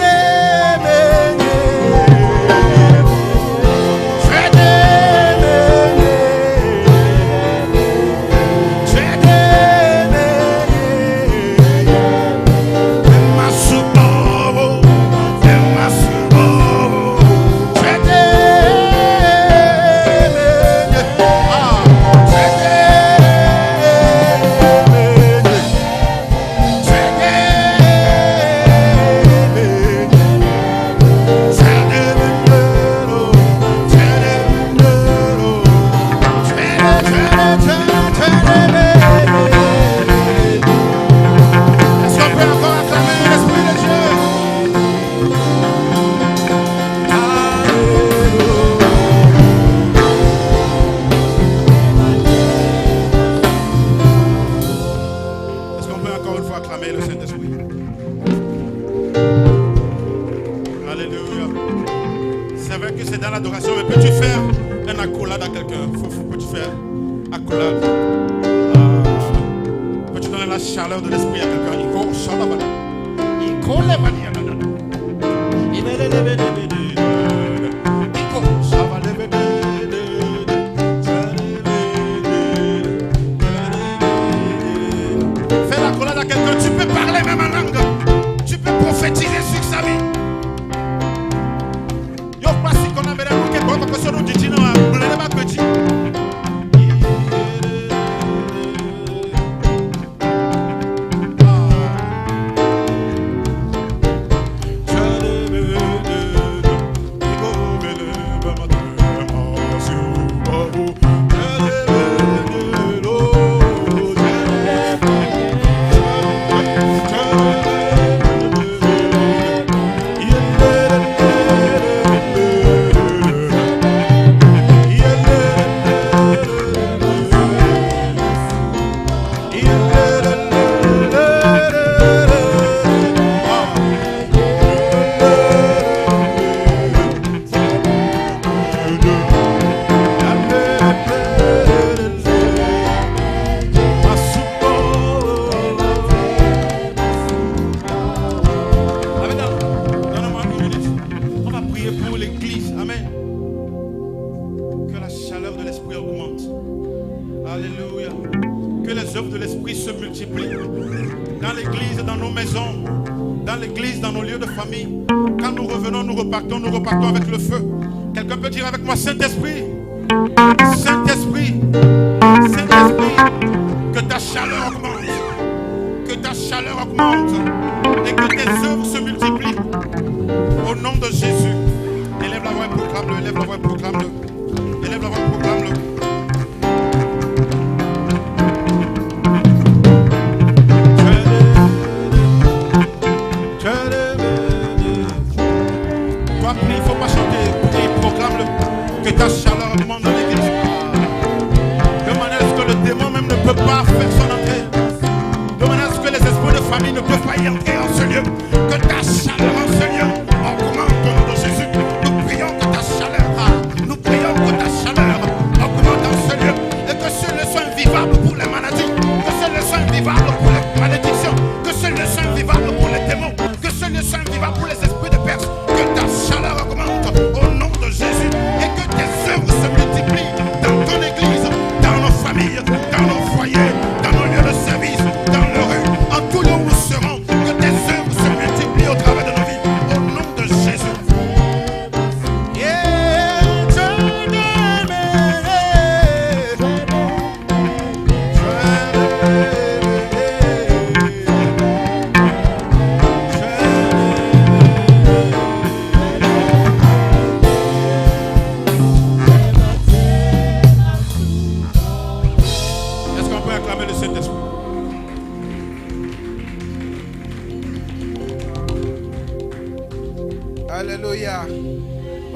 au travers de nos vies.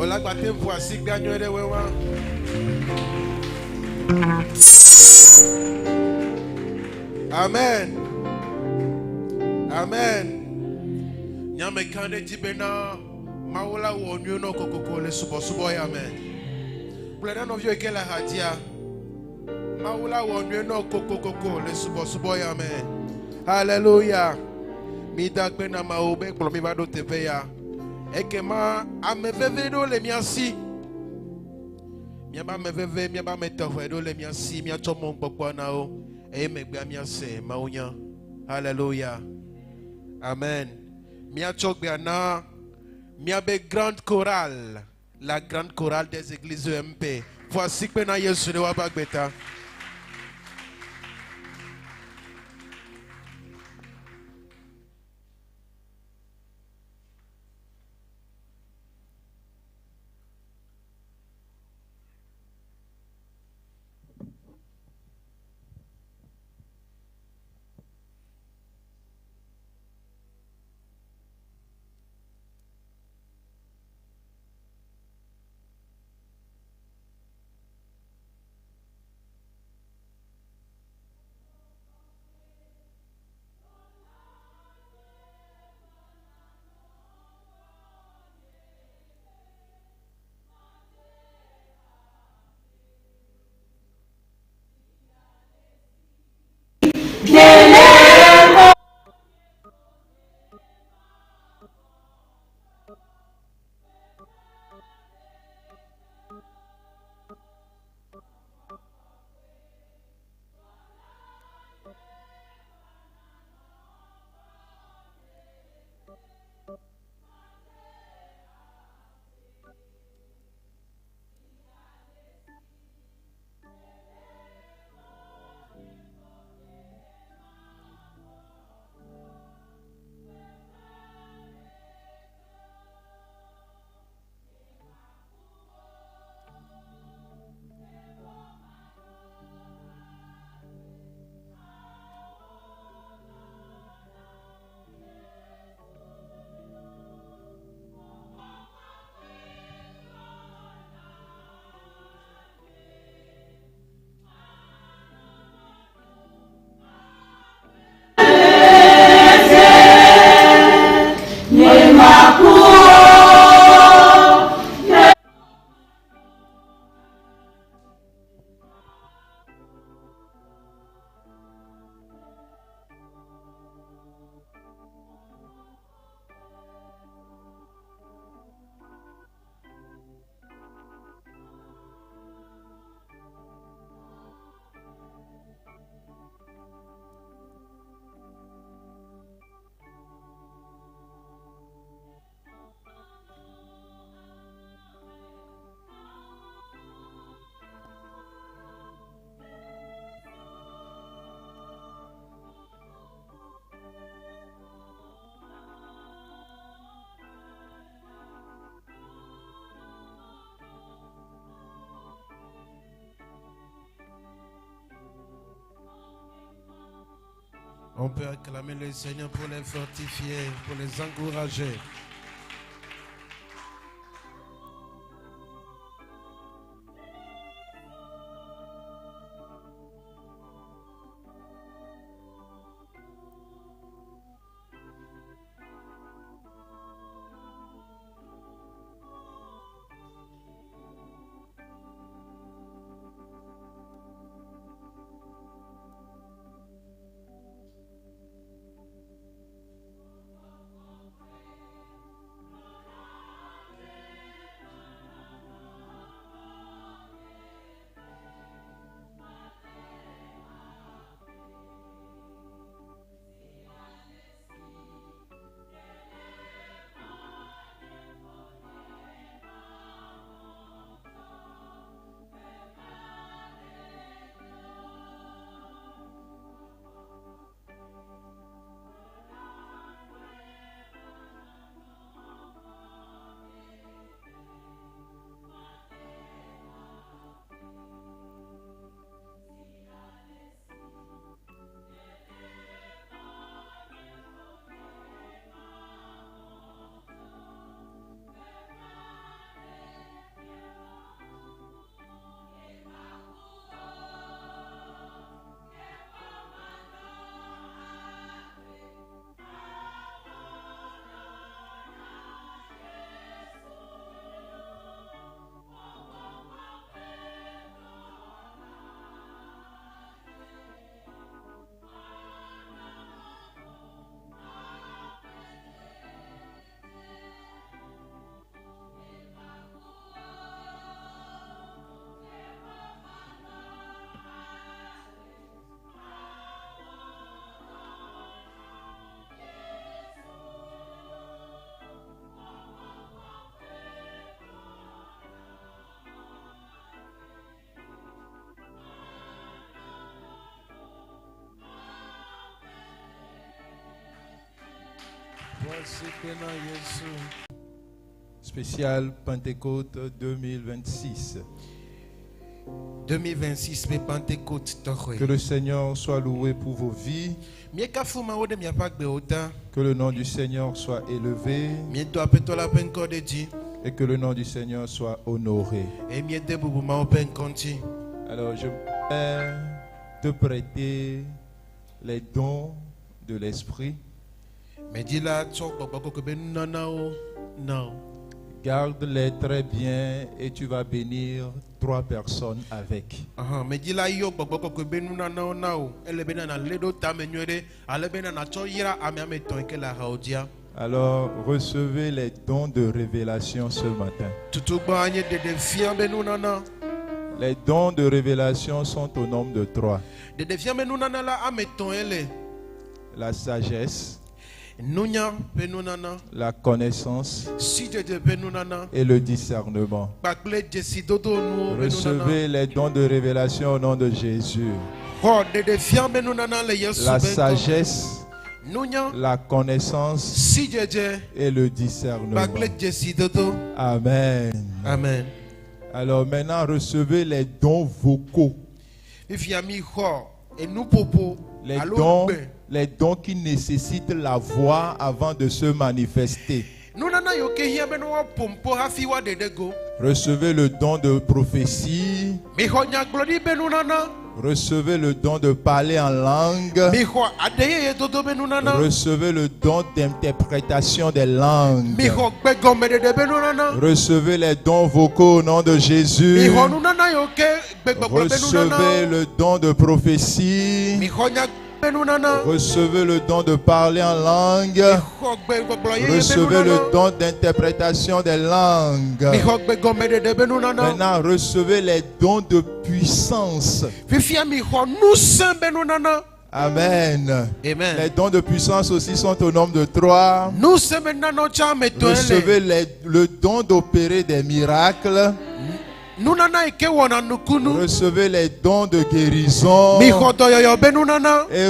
Olagbaté voici gagneur de wewa. Amen. Amen. Nyame kande tibena maula wonyo no kokoko le subo amen. Bleda no vio ke la hadia. Maula wonyo no kokoko le subo amen. Hallelujah. Mi dagbe na maobe klo mi bado teve ya. Ekema ameveve do le miasi. Miaba meveve miaba metofe do le miasi mia chomo gbogbo na o. E megbe miase maunya. Hallelujah. Amen. Mia chogbe na miabe grande chorale, la grande chorale des églises EMP. Voici que na Yesu de wabagbeta. On peut acclamer le Seigneur pour les fortifier, pour les encourager. Spécial Pentecôte 2026. 2026 mais Pentecôte Que le Seigneur soit loué pour vos vies. Que le nom du Seigneur soit élevé. Et que le nom du Seigneur soit honoré. Alors je vais te prêter les dons de l'esprit. Garde-les très bien et tu vas bénir 3 personnes avec. Alors recevez les dons de révélation ce matin. Les dons de révélation sont au nombre de 3. La sagesse, la connaissance et le discernement. Recevez les dons de révélation au nom de Jésus. La sagesse, la connaissance et le discernement. Amen. Amen. Alors maintenant, recevez les dons vocaux. Les dons qui nécessitent la voix avant de se manifester. Recevez le don de prophétie. Recevez le don de parler en langue. Recevez le don d'interprétation des langues. Recevez les dons vocaux au nom de Jésus. Recevez le don de prophétie. Recevez le don de parler en langue. Recevez le don d'interprétation des langues. Maintenant, recevez les dons de puissance. Amen. Les dons de puissance aussi sont au nombre de 3. Recevez le don d'opérer des miracles. Recevez les dons de guérison. Et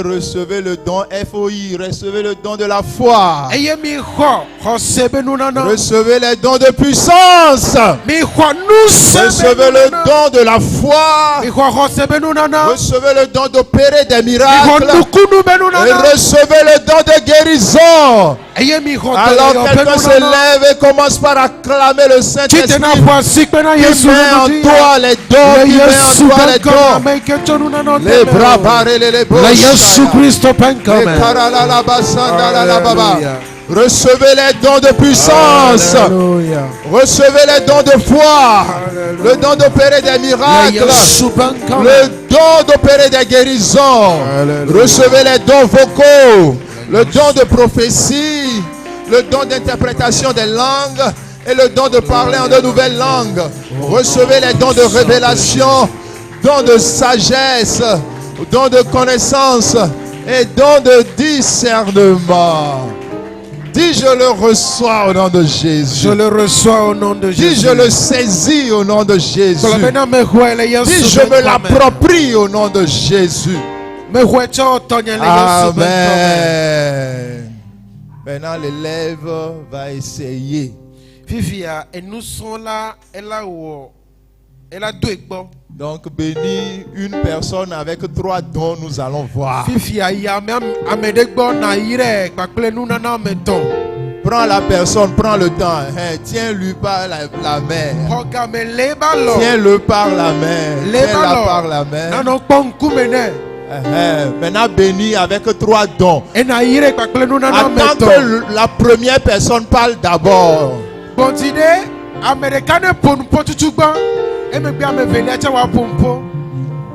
recevez le don FOI. Recevez le don de la foi. Recevez les dons de puissance. Recevez le don de la foi. Recevez le don d'opérer des miracles. Et recevez le don de guérison. Alors quelqu'un se lève et commence par acclamer le Saint-Esprit. En toi les dons, qui met en toi les dons. Les bras barrés, les bouches. Recevez les dons de puissance. Recevez les dons de foi. Le don d'opérer des miracles. Le don d'opérer des guérisons. Recevez les dons vocaux. Le don de prophétie. Le don d'interprétation des langues. Et le don de parler en de nouvelles langues. Recevez les dons de révélation, dons de sagesse, dons de connaissance et dons de discernement. Dis, je le reçois au nom de Jésus. Je le reçois au nom de Jésus. Dis, je le saisis au nom de Jésus. Dis, je me l'approprie au nom de Jésus. Amen. Maintenant, l'élève va essayer. Donc bénis une personne avec 3 dons, nous allons voir. Prends la personne, prends le temps. Tiens-lui par la main. Tiens-le par la main. Tiens-la par la main. Maintenant bénis avec 3 dons. Attends que la première personne parle d'abord.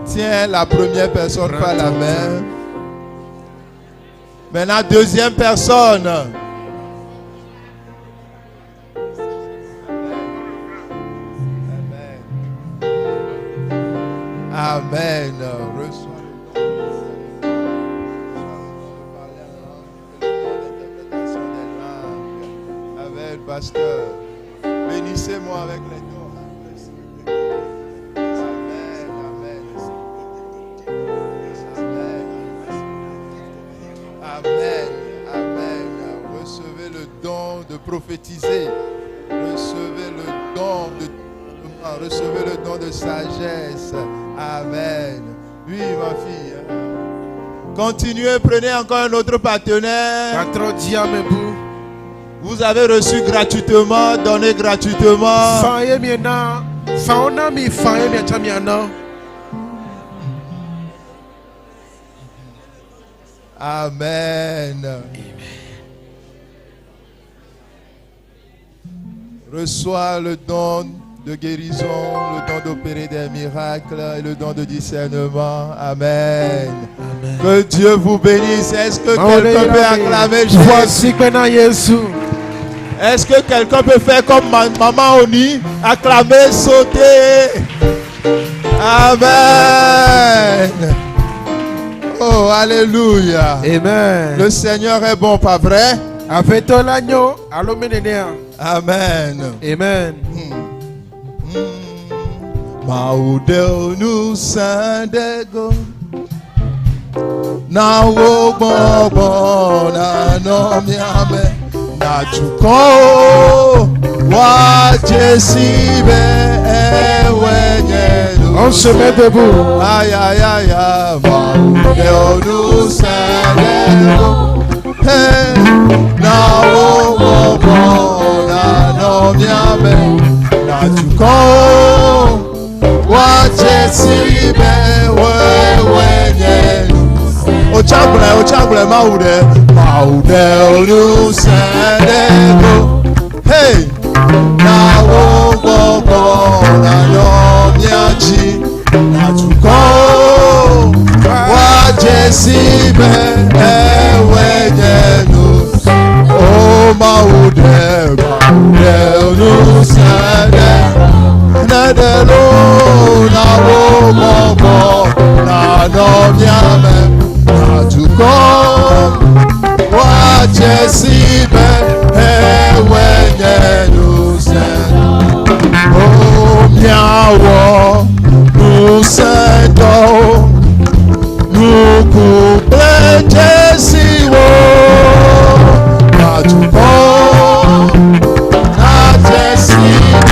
Tiens la première personne par la main. Maintenant deuxième personne. Amen. Amen, pasteur. Bénissez-moi avec les dons. Amen, amen. Amen, amen. Recevez le prophétiser. Recevez le don de recevez le don de sagesse. Amen. Oui, ma fille. Continuez, prenez encore un autre partenaire. Vous avez reçu gratuitement, donné gratuitement. Amen. Reçois le don de guérison, le don d'opérer des miracles et le don de discernement. Amen. Amen. Que Dieu vous bénisse. Est-ce que quelqu'un peut acclamer Jésus? Est-ce que quelqu'un peut faire comme maman Oni? Acclamer, sauter. Amen. Oh, alléluia. Amen. Le Seigneur est bon, pas vrai? Amen. Amen. Maudeu nu sandego na wo gbogbo na no mi ame na juko wa jesibe ewenye nu. On se met debout. Aïe aïe aïe aïe. Maudeu nu sandego na wo gbogbo na no mi ame na juko wachesibe wewenye. Ochangule maude olusedego. Hey, na wogogo na nomyachi na tuko wachesibe wewenye. Oh, maude olusedego. Nadelo na wogogo na nomyame na tuko wachesibe ewenye nuse. Oh, miawo nusendo nukuble jesiwo na tuko na jesibe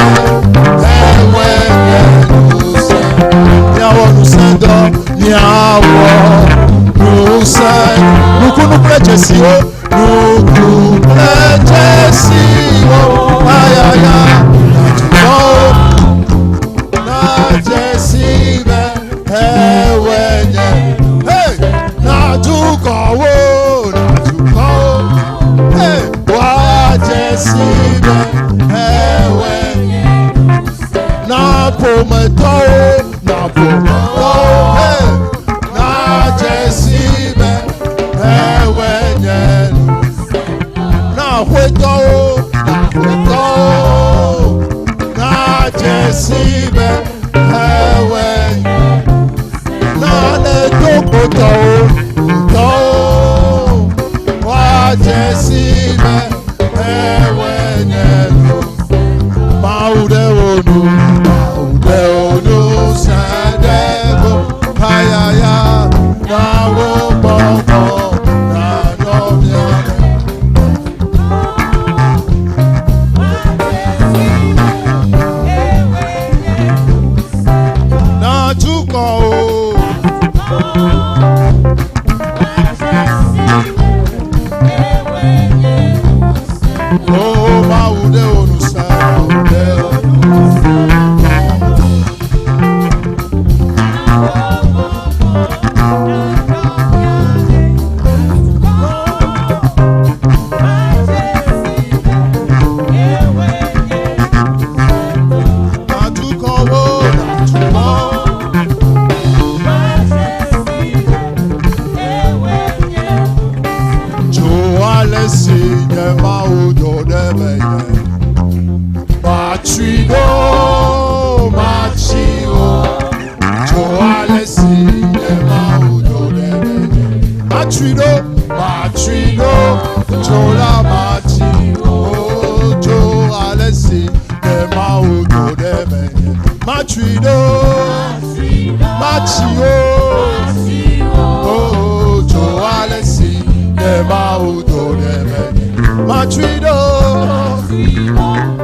Matrido,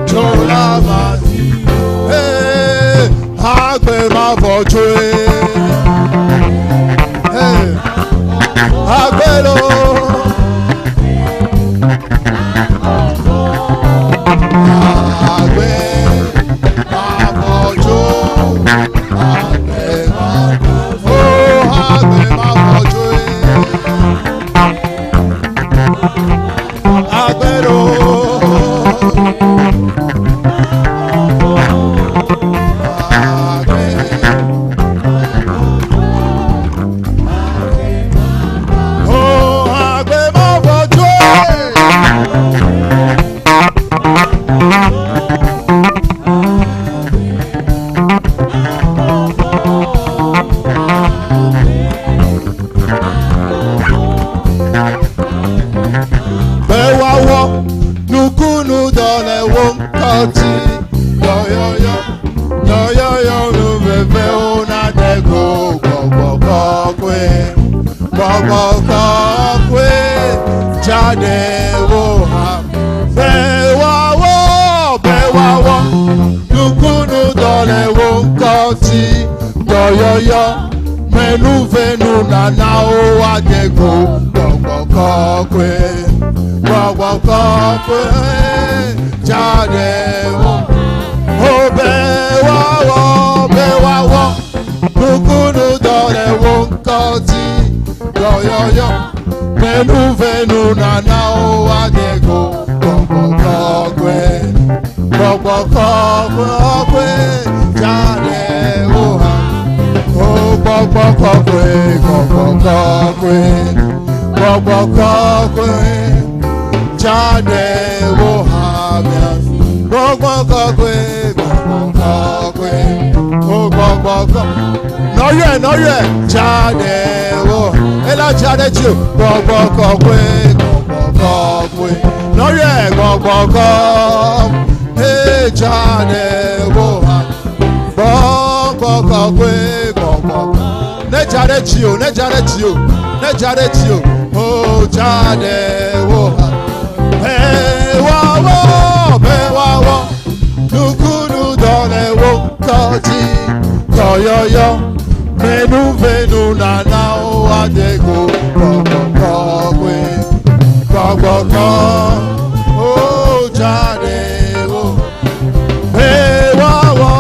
Chola Mati, Agbe Mavotre, Agbelo, Agbe Mavojo, Agbe Mavojo, Agbero. Nukunu dole wonkoti yo yo yo yo yo yo nubebe ona dego gbogbo jade wo ha bewawo nukunu dole wonkoti yo yo yo menu venu na o adego gbogbo jade wo bewawo nukunu dole wonkoti yo venu na o adego gbogbo jade wo ha gbogbo jade wo ha gbogbo nọyẹ jade wo ela jade ti o gbogbo nọyẹ gbogbo jade wo ha gbogbo ne jade ti o o jade wo ha bewawo nukunu dole wonkoti yoyoyo menu venu na o adego gbogbo o jade wo bewawo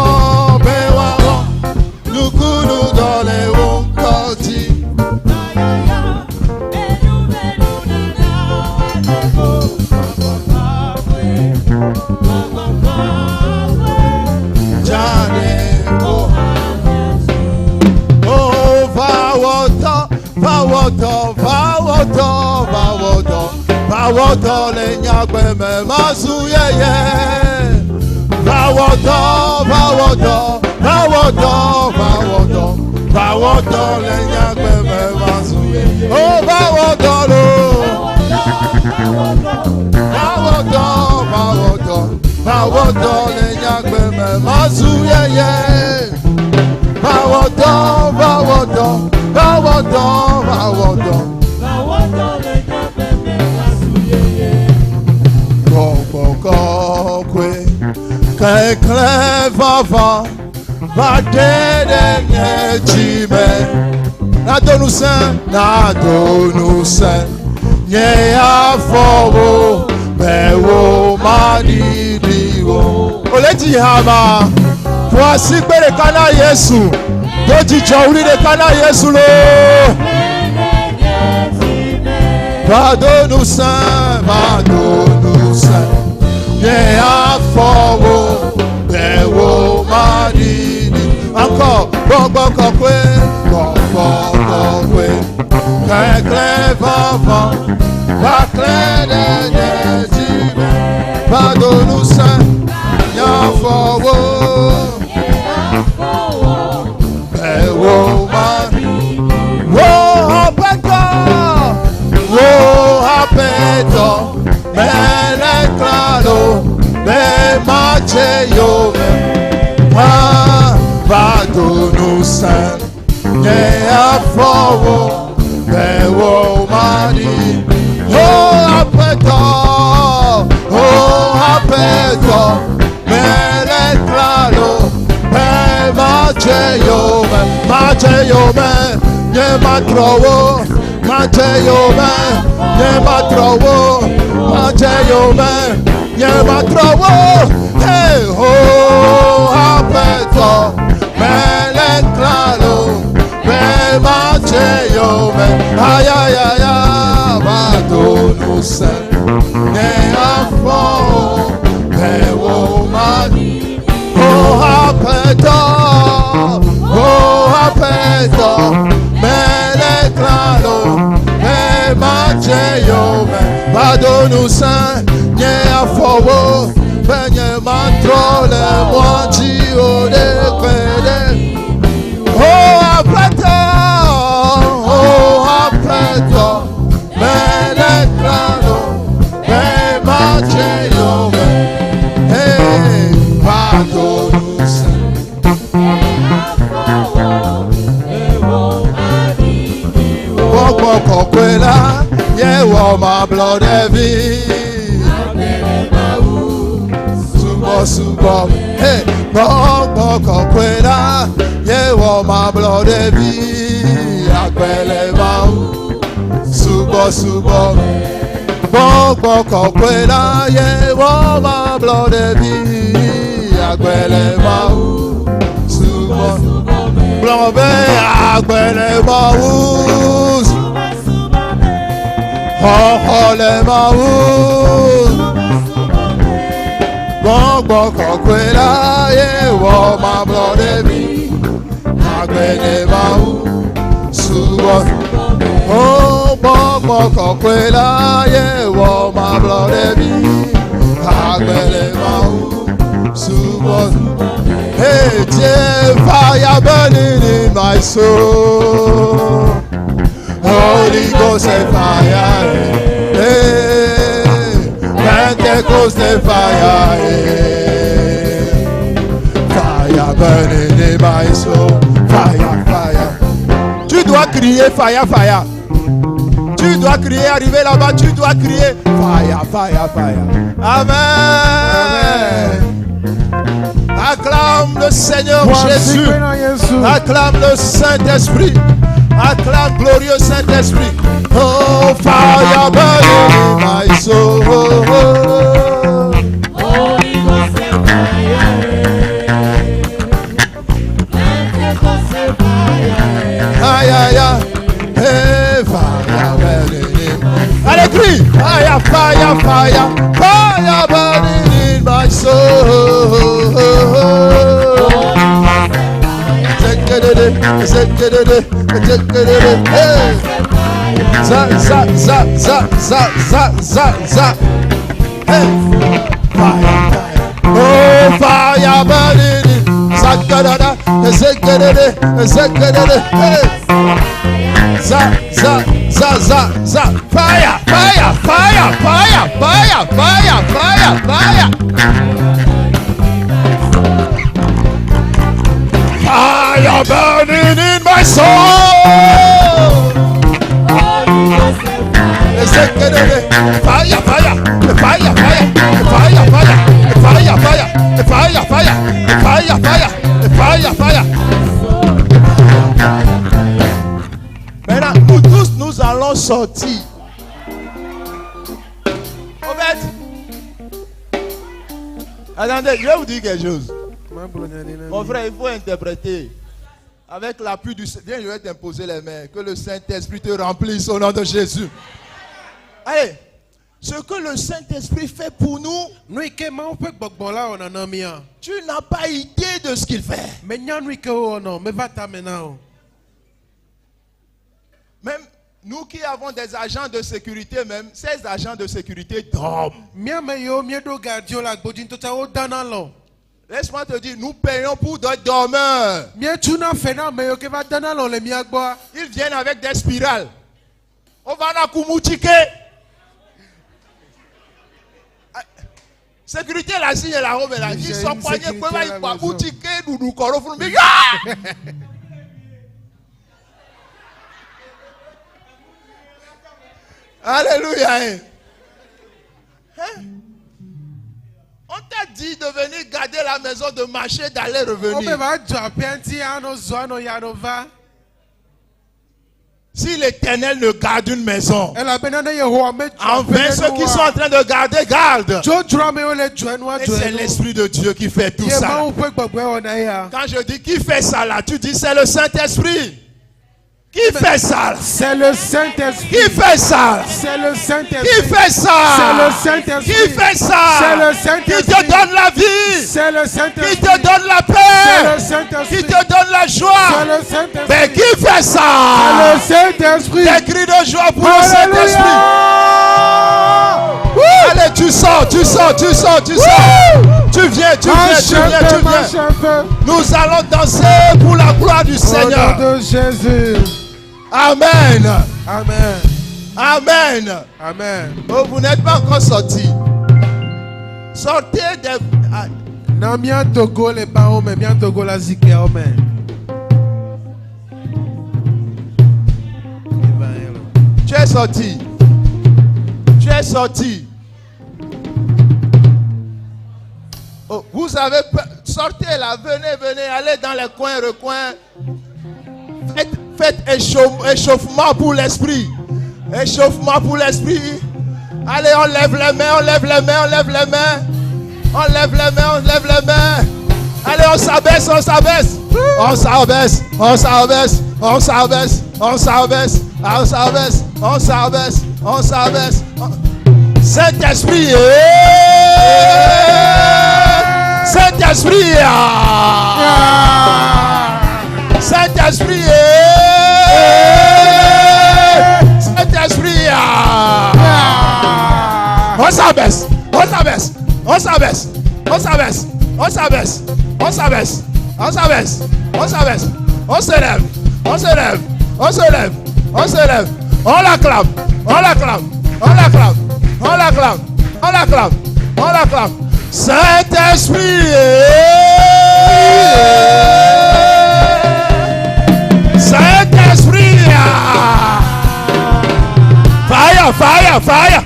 nukunu dole wonkoti Vawoto le nyagbe me masu yeye. Vawoto le nyagbe me masu yeye. Oh vawoto lo. Vawoto le nyagbe me masu yeye. Vawoto Clever va dede nyechime na donu sen nye afowo bewo manidiwo oleti hama fwa sikbere kana Yesu doji jawride kana Yesu lo va donu sen nye afowo bewo manini encore gbogbo kwe clever va clair de jibe va donu sen nya fowo bewo manini wo apeto mele claro me mache yo va donu sen nye afowo bewo mani o apeto perfetto, me le claro, ma c'è io me, ne ma trovo, ma c'è io me, ne ma trovo, ma c'è io me, ne ma trovo, oh, perfetto, me le claro, ma c'è io me, ay, ay, ay, ay, vado non sei. Ne affo, ne uomini, oh aperto, me le claro, me mangi io, me vado non sai, ne affo, ne mantro le mangi o le crede, oh aperto, me le claro. Quella, yeah, my blood heavy. Subo, hey, no, quella, yeah, my blood heavy. Aquele mau, subo. Boko quella, yeah, my blood heavy. Aquele mau, subo. Blombe, aquele mau. Oh, le maus, bon, quella, yeah, oh, my blood, le maus, subo, oh, bon, quella, yeah, oh, my blood, le maus, subo, hey, dear, fire burning in my soul. Holy Ghost and fire, Pentecost and fire, fire burning in my soul, fire. Tu dois crier fire. Tu dois crier, arriver là-bas, tu dois crier fire. Amen. Acclame le Seigneur Jésus. Acclame le Saint-Esprit. Acclame glorieux Saint-Esprit. Oh, fire burning in my soul. Holy Ghost and fire. Pentecost and fire. Aïe. Hey, fire burning in my soul. Allez, crie. Fire burning in my soul. Hey. Za. Hey. Fire. Oh, fire burning. Zakadada. Hey. Za. Fire. Fire burning in my soul. Fire. Maintenant, nous tous, nous allons sortir. En fait, attendez, je vais vous dire quelque chose. Mon frère, il faut interpréter. Avec l'appui du Seigneur, viens, je vais t'imposer les mains. Que le Saint-Esprit te remplisse au nom de Jésus. Allez, ce que le Saint-Esprit fait pour nous, tu n'as pas idée de ce qu'il fait. Même nous qui avons des agents de sécurité, même ces agents de sécurité dorment. Laisse-moi te dire, nous payons pour d'autres dormeurs. Ils viennent avec des spirales. On va la Kumutike. Sécurité la signe la robe là. Ils sont poignés pour la Kumutike nous corrofons. Alléluia. On t'a dit de venir garder la maison, de marcher, d'aller revenir. Si l'Éternel ne garde une maison, en vain ceux qui sont en train de garder, gardent. Et c'est l'Esprit de Dieu qui fait tout ça. Quand je dis qui fait ça là, tu dis c'est le Saint-Esprit. Qui fait ça? C'est le Saint-Esprit. Qui fait ça? C'est le Saint-Esprit. Qui fait ça? C'est le Saint-Esprit. Qui fait ça? C'est le Saint-Esprit. Qui te donne la vie? C'est le Saint-Esprit. Qui te donne la C'est paix? le Saint-Esprit. Qui te donne la joie? C'est le Saint-Esprit. Mais qui fait ça? C'est le Saint-Esprit. Des cris de joie pour le Saint-Esprit. Allez, tu sors. Tu viens. Nous allons danser pour la gloire du Seigneur. Au nom de Jésus. Amen. Amen. Amen. Amen. Oh, vous n'êtes pas encore sortis. Sortez des... Non, bien Togo les parents, mais bien Togo la zike, amen. Tu es sorti. Oh, vous avez peur. Sortez là, venez, allez dans les recoins. Faites échauffement pour l'esprit. Échauffement pour l'esprit. Allez, on lève les mains. Allez, on s'abaisse. Saint-Esprit. Saint-Esprit. Saint-Esprit. On s'abaisse. On se lève. On l'acclame. Saint-Esprit. Saint-Esprit. Fire.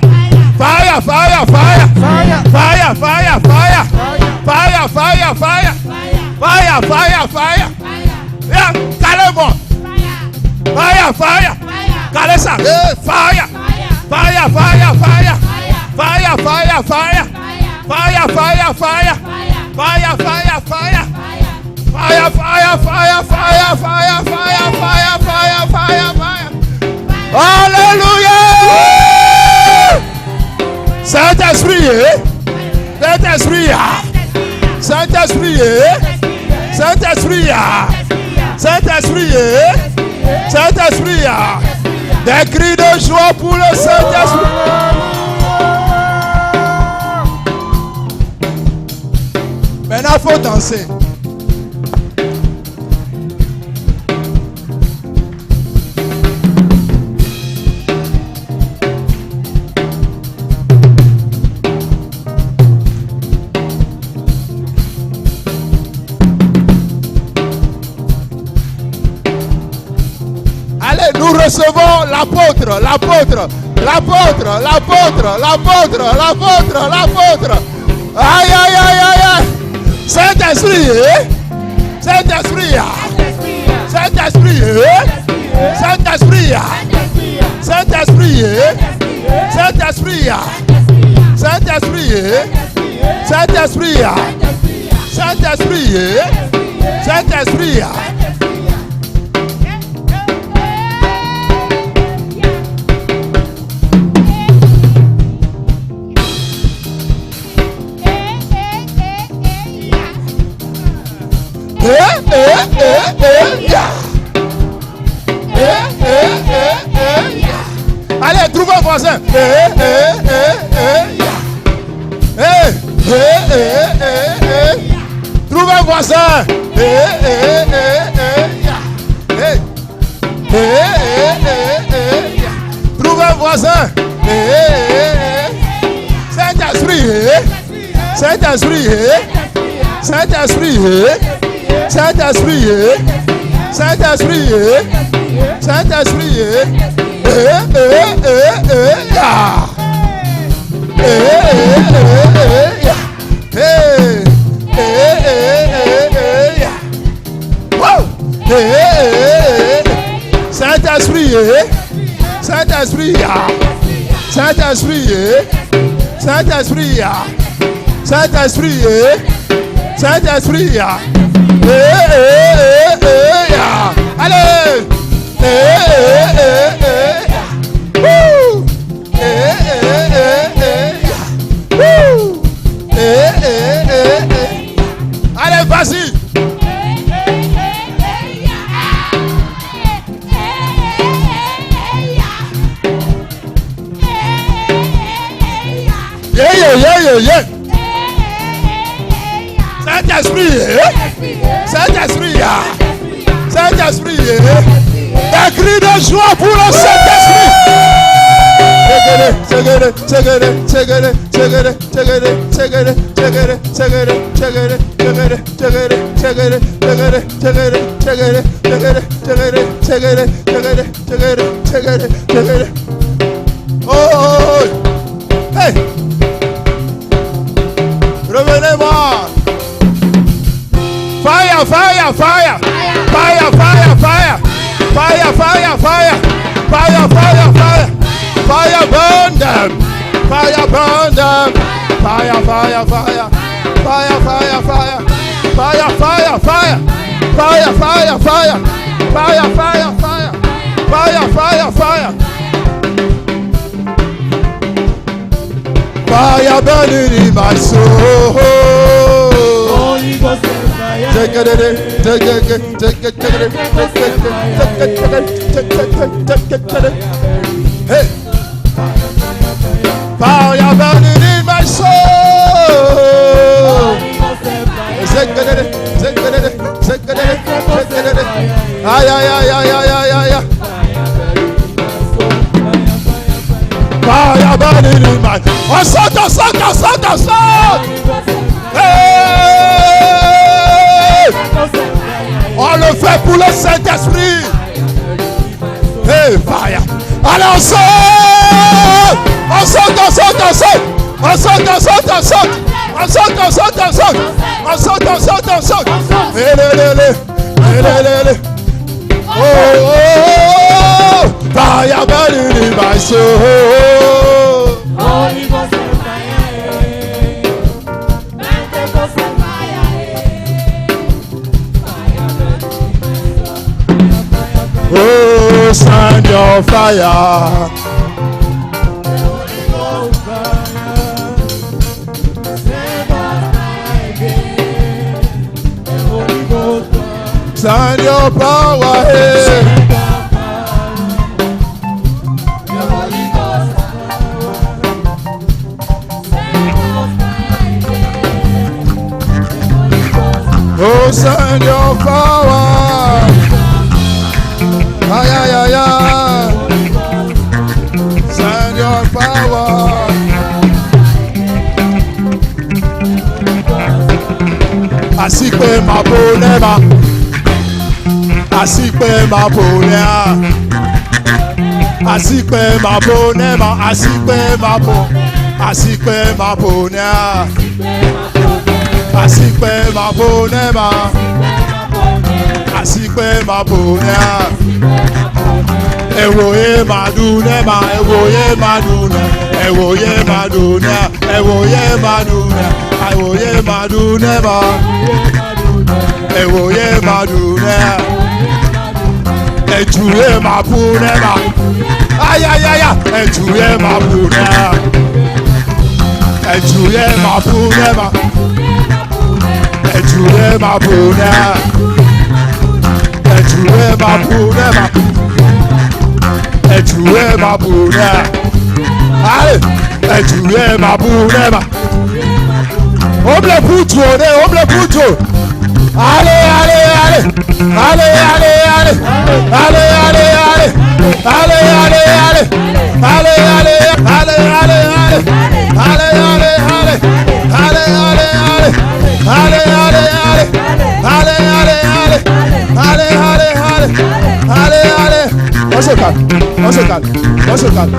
Yeah, calme-moi. Fire. Calme ça. Fire. Alléluia. Saint-Esprit. Des cris de joie pour le Saint-Esprit. Maintenant, il faut danser. Allez, nous recevons l'apôtre. Aïe. Saint-Esprit. Saint-Esprit. Allez, trouve un voisin. Trouve un voisin. Trouve un voisin. Saint-Esprit. Saint-Esprit, Saint-Esprit, Saint-Esprit, Saint-Esprit, Saint-Esprit, allez, allez, vas-y. Yeah. Saint-Esprit, Saint-Esprit, Saint-Esprit, un cri de joie pour le Saint-Esprit. Oh, hey. Revenez-moi. Fire. Fire, burn them. Fire, burn them. Fire. Fire burning in my soul. Holy Ghost and fire. Take it. Hey. Fire burning in my soul. Take it. Ay. Fire burning in my soul. On saute. Hey! On le fait pour le Saint-Esprit. Hey, fire. Allez, on saute. Oh, fire burning in my soul. Holy Ghost and fire. Pentecost and fire. Fire burning. Oh, send your fire. Holy Ghost fire. Send us fire again. Holy Ghost fire. Send your power. Hey. Oh, send your power. Ay. Send your power. Asikpe mabonema. Asikpe mabonema. Ewoye madunema. Ejuye mabunema. Ay. Ejuye mabunema. Allez, ejuye mabunema. Oble puto. Allez. On se calme.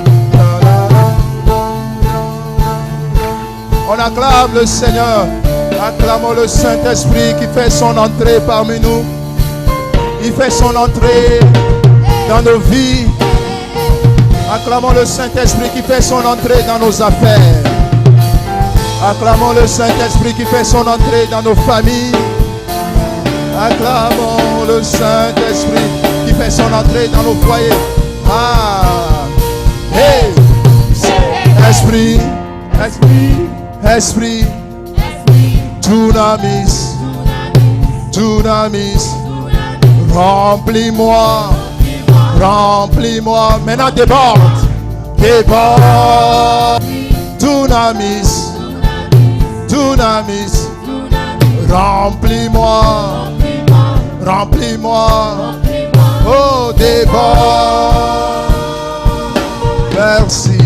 acclame le Seigneur. Acclamons le Saint-Esprit qui fait son entrée parmi nous. Il fait son entrée dans nos vies. Acclamons le Saint-Esprit qui fait son entrée dans nos affaires. Acclamons le Saint-Esprit qui fait son entrée dans nos familles. Acclamons le Saint-Esprit qui fait son entrée dans nos foyers. Ah, hey, Esprit, Esprit, Esprit, Dunamis, Dunamis, remplis-moi, remplis-moi. Maintenant déborde, déborde, Dunamis, Dunamis, remplis-moi, remplis-moi, oh déborde. Merci.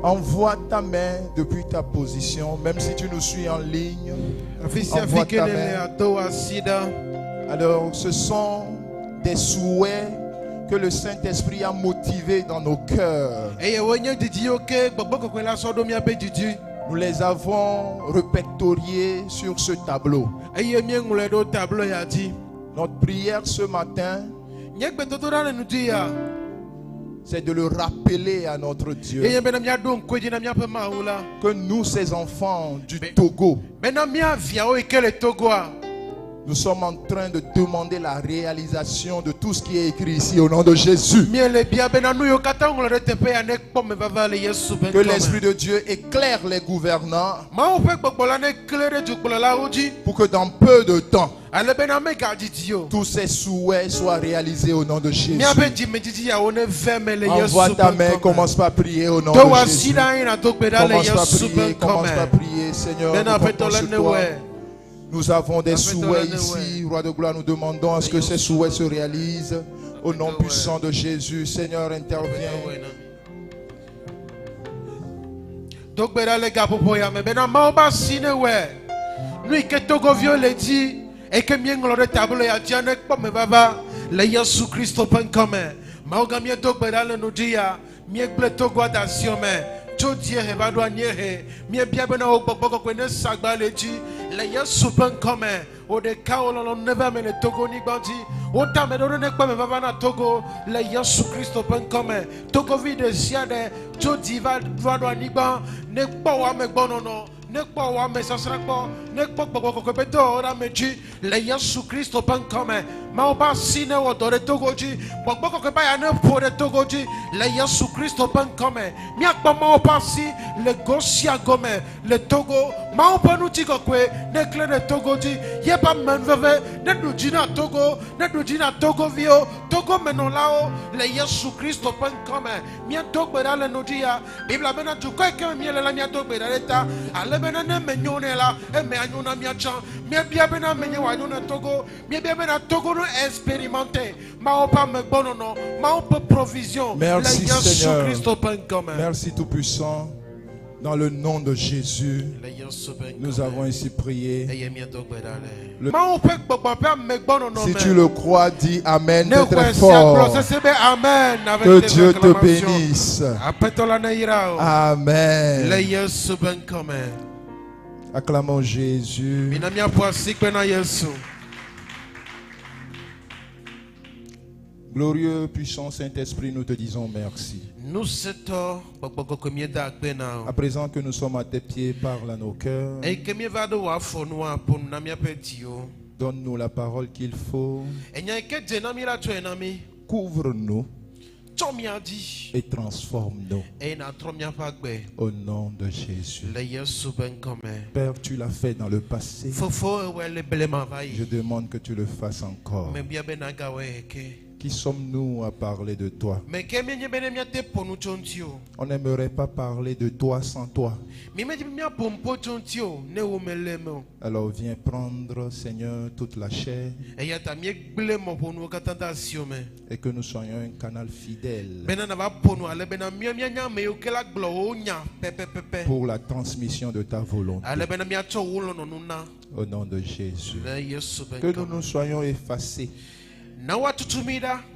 Envoie ta main depuis ta position, même si tu nous suis en ligne. Envoie ta main. Alors, ce sont des souhaits que le Saint-Esprit a motivés dans nos cœurs. Nous les avons répertoriés sur ce tableau. Notre prière ce matin, c'est de le rappeler à notre Dieu que nous, ces enfants du Togo, nous sommes en train de demander la réalisation de tout ce qui est écrit ici au nom de Jésus. Que l'Esprit de Dieu éclaire les gouvernants pour que dans peu de temps, tous ces souhaits soient réalisés au nom de Jésus. Envoie ta main, commence par prier au nom de Jésus. Commence par prier, Seigneur. Nous avons des souhaits ici, Roi de gloire, nous demandons à ce que ces souhaits se réalisent au nom puissant de Jésus. Seigneur, interviens. Et que mien le tableau ya diane pas me baba le Yesu Christo pen comme maoga mie to bedale no dia mie ble to guadation me to die he ba do anye mie bia be na o gbogbo ko ne sagba leji le Yesu pen comme o de ka o lo never me le Togo ni gbanti o ta me do ne pa me baba na Togo le Yesu Christo pen comme Togo vi de siade to di va do ni gban ne po wa me gbono no ne pas wa me sasra ko ne pas ko beto ora meji le Yesu Christo pan comme ma oba sine wo dore togoji gbogbo ko ba ya ne po de togoji le Yesu Christo pan comme mi akpo ma oba si le gosia gome le Togo ma oba nu ti ko kwe ne kle de togoji ye ba men veve ne du jina Togo ne du jina Togo vio Togo menon lao le Yesu Christo pan comme mi dogbe dale no dia bibla bena tu ko ke mi le la mi dogbe dale ta benana menyone la e me anyona miacha me bia bena menye wanyona Togo me bia bena Togo no expérimenter ma opa me bonono ma opa provision. Merci Seigneur. Merci tout puissant. Dans le nom de Jésus, nous avons ici prié. Si tu le crois, dis Amen très fort. Que Dieu te bénisse. Amen. Acclamons Jésus. Glorieux, puissant Saint-Esprit, nous te disons merci. À présent que nous sommes à tes pieds, parle à nos cœurs. Donne-nous la parole qu'il faut. Couvre-nous et transforme-nous au nom de Jésus. Père, tu l'as fait dans le passé. Je demande que tu le fasses encore. Qui sommes-nous à parler de toi? On n'aimerait pas parler de toi sans toi. Alors viens prendre, Seigneur, toute la chair et que nous soyons un canal fidèle pour la transmission de ta volonté. Au nom de Jésus. Que nous nous soyons effacés.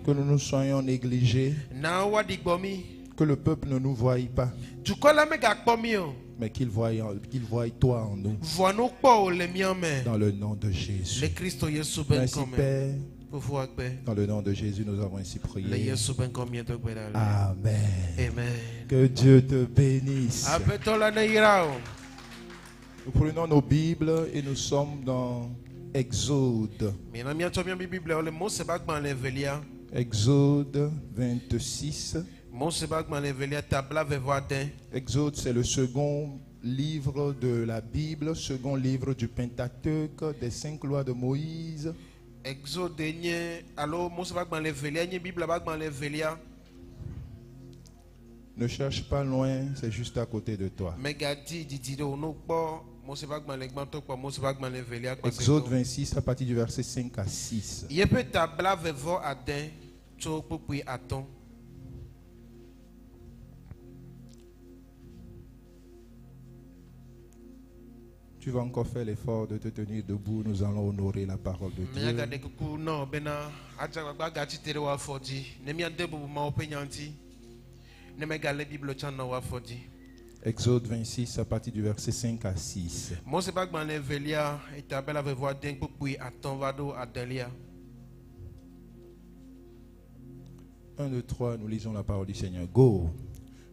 Que nous nous soyons négligés. Que le peuple ne nous voie pas, dukɔ la megakpɔ mí o, mais qu'il voie toi en nous. vɔ nu kpɔ o le mía me. Dans le nom de Jésus. Le Kristo Yesu be Merci ŋkɔ me. Père. Fofo agbe. Dans le nom de Jésus, nous avons ainsi Le prié. Yesu be ŋkɔ mía do gbe ɖa le. Amen. Amen. Que Dieu te bénisse. Aƒetɔ la ne yra o. Nous prenons nos Bibles et nous sommes dans Exode. Mina míatsɔ mía Bible wo le Mose be agbalẽ evelia. Exode 26. Mose be agbalẽ evelia tabla vevo ade. Exode, c'est le second livre de la Bible, second livre du Pentateuque, des 5 lois de Moïse. Exode nye alo Mose be agbalẽ evelia nye Bible be agbalẽ evelia. Ne cherche pas loin, c'est juste à côté de toi. Megadi didi ɖe wo no kpɔ Mose be agbalẽ gbãtɔ kpɔ Mose be agbalẽ evelia kpɔ. Exode 26 à partir du verset 5 à 6. Yeƒe tabla vevo ade tso kpukpui atɔ̃. Tu vas encore faire l'effort de te tenir debout. Nous allons honorer la parole de Dieu. Miaga de kuku no bena adzagbagba gatsi te ɖe wo afɔ dzi. Ne miade bubu mawo ƒe nya ŋuti. Ne megale Bible tsã nɔ wo afɔ dzi. Exode 26 à partir du verset 5 à 6. Mose be agbalẽ evelia etabla vevo ade kpukpui atɔ̃ va ɖo adelia. 1, 2, 3, nous lisons la parole du Seigneur. Go.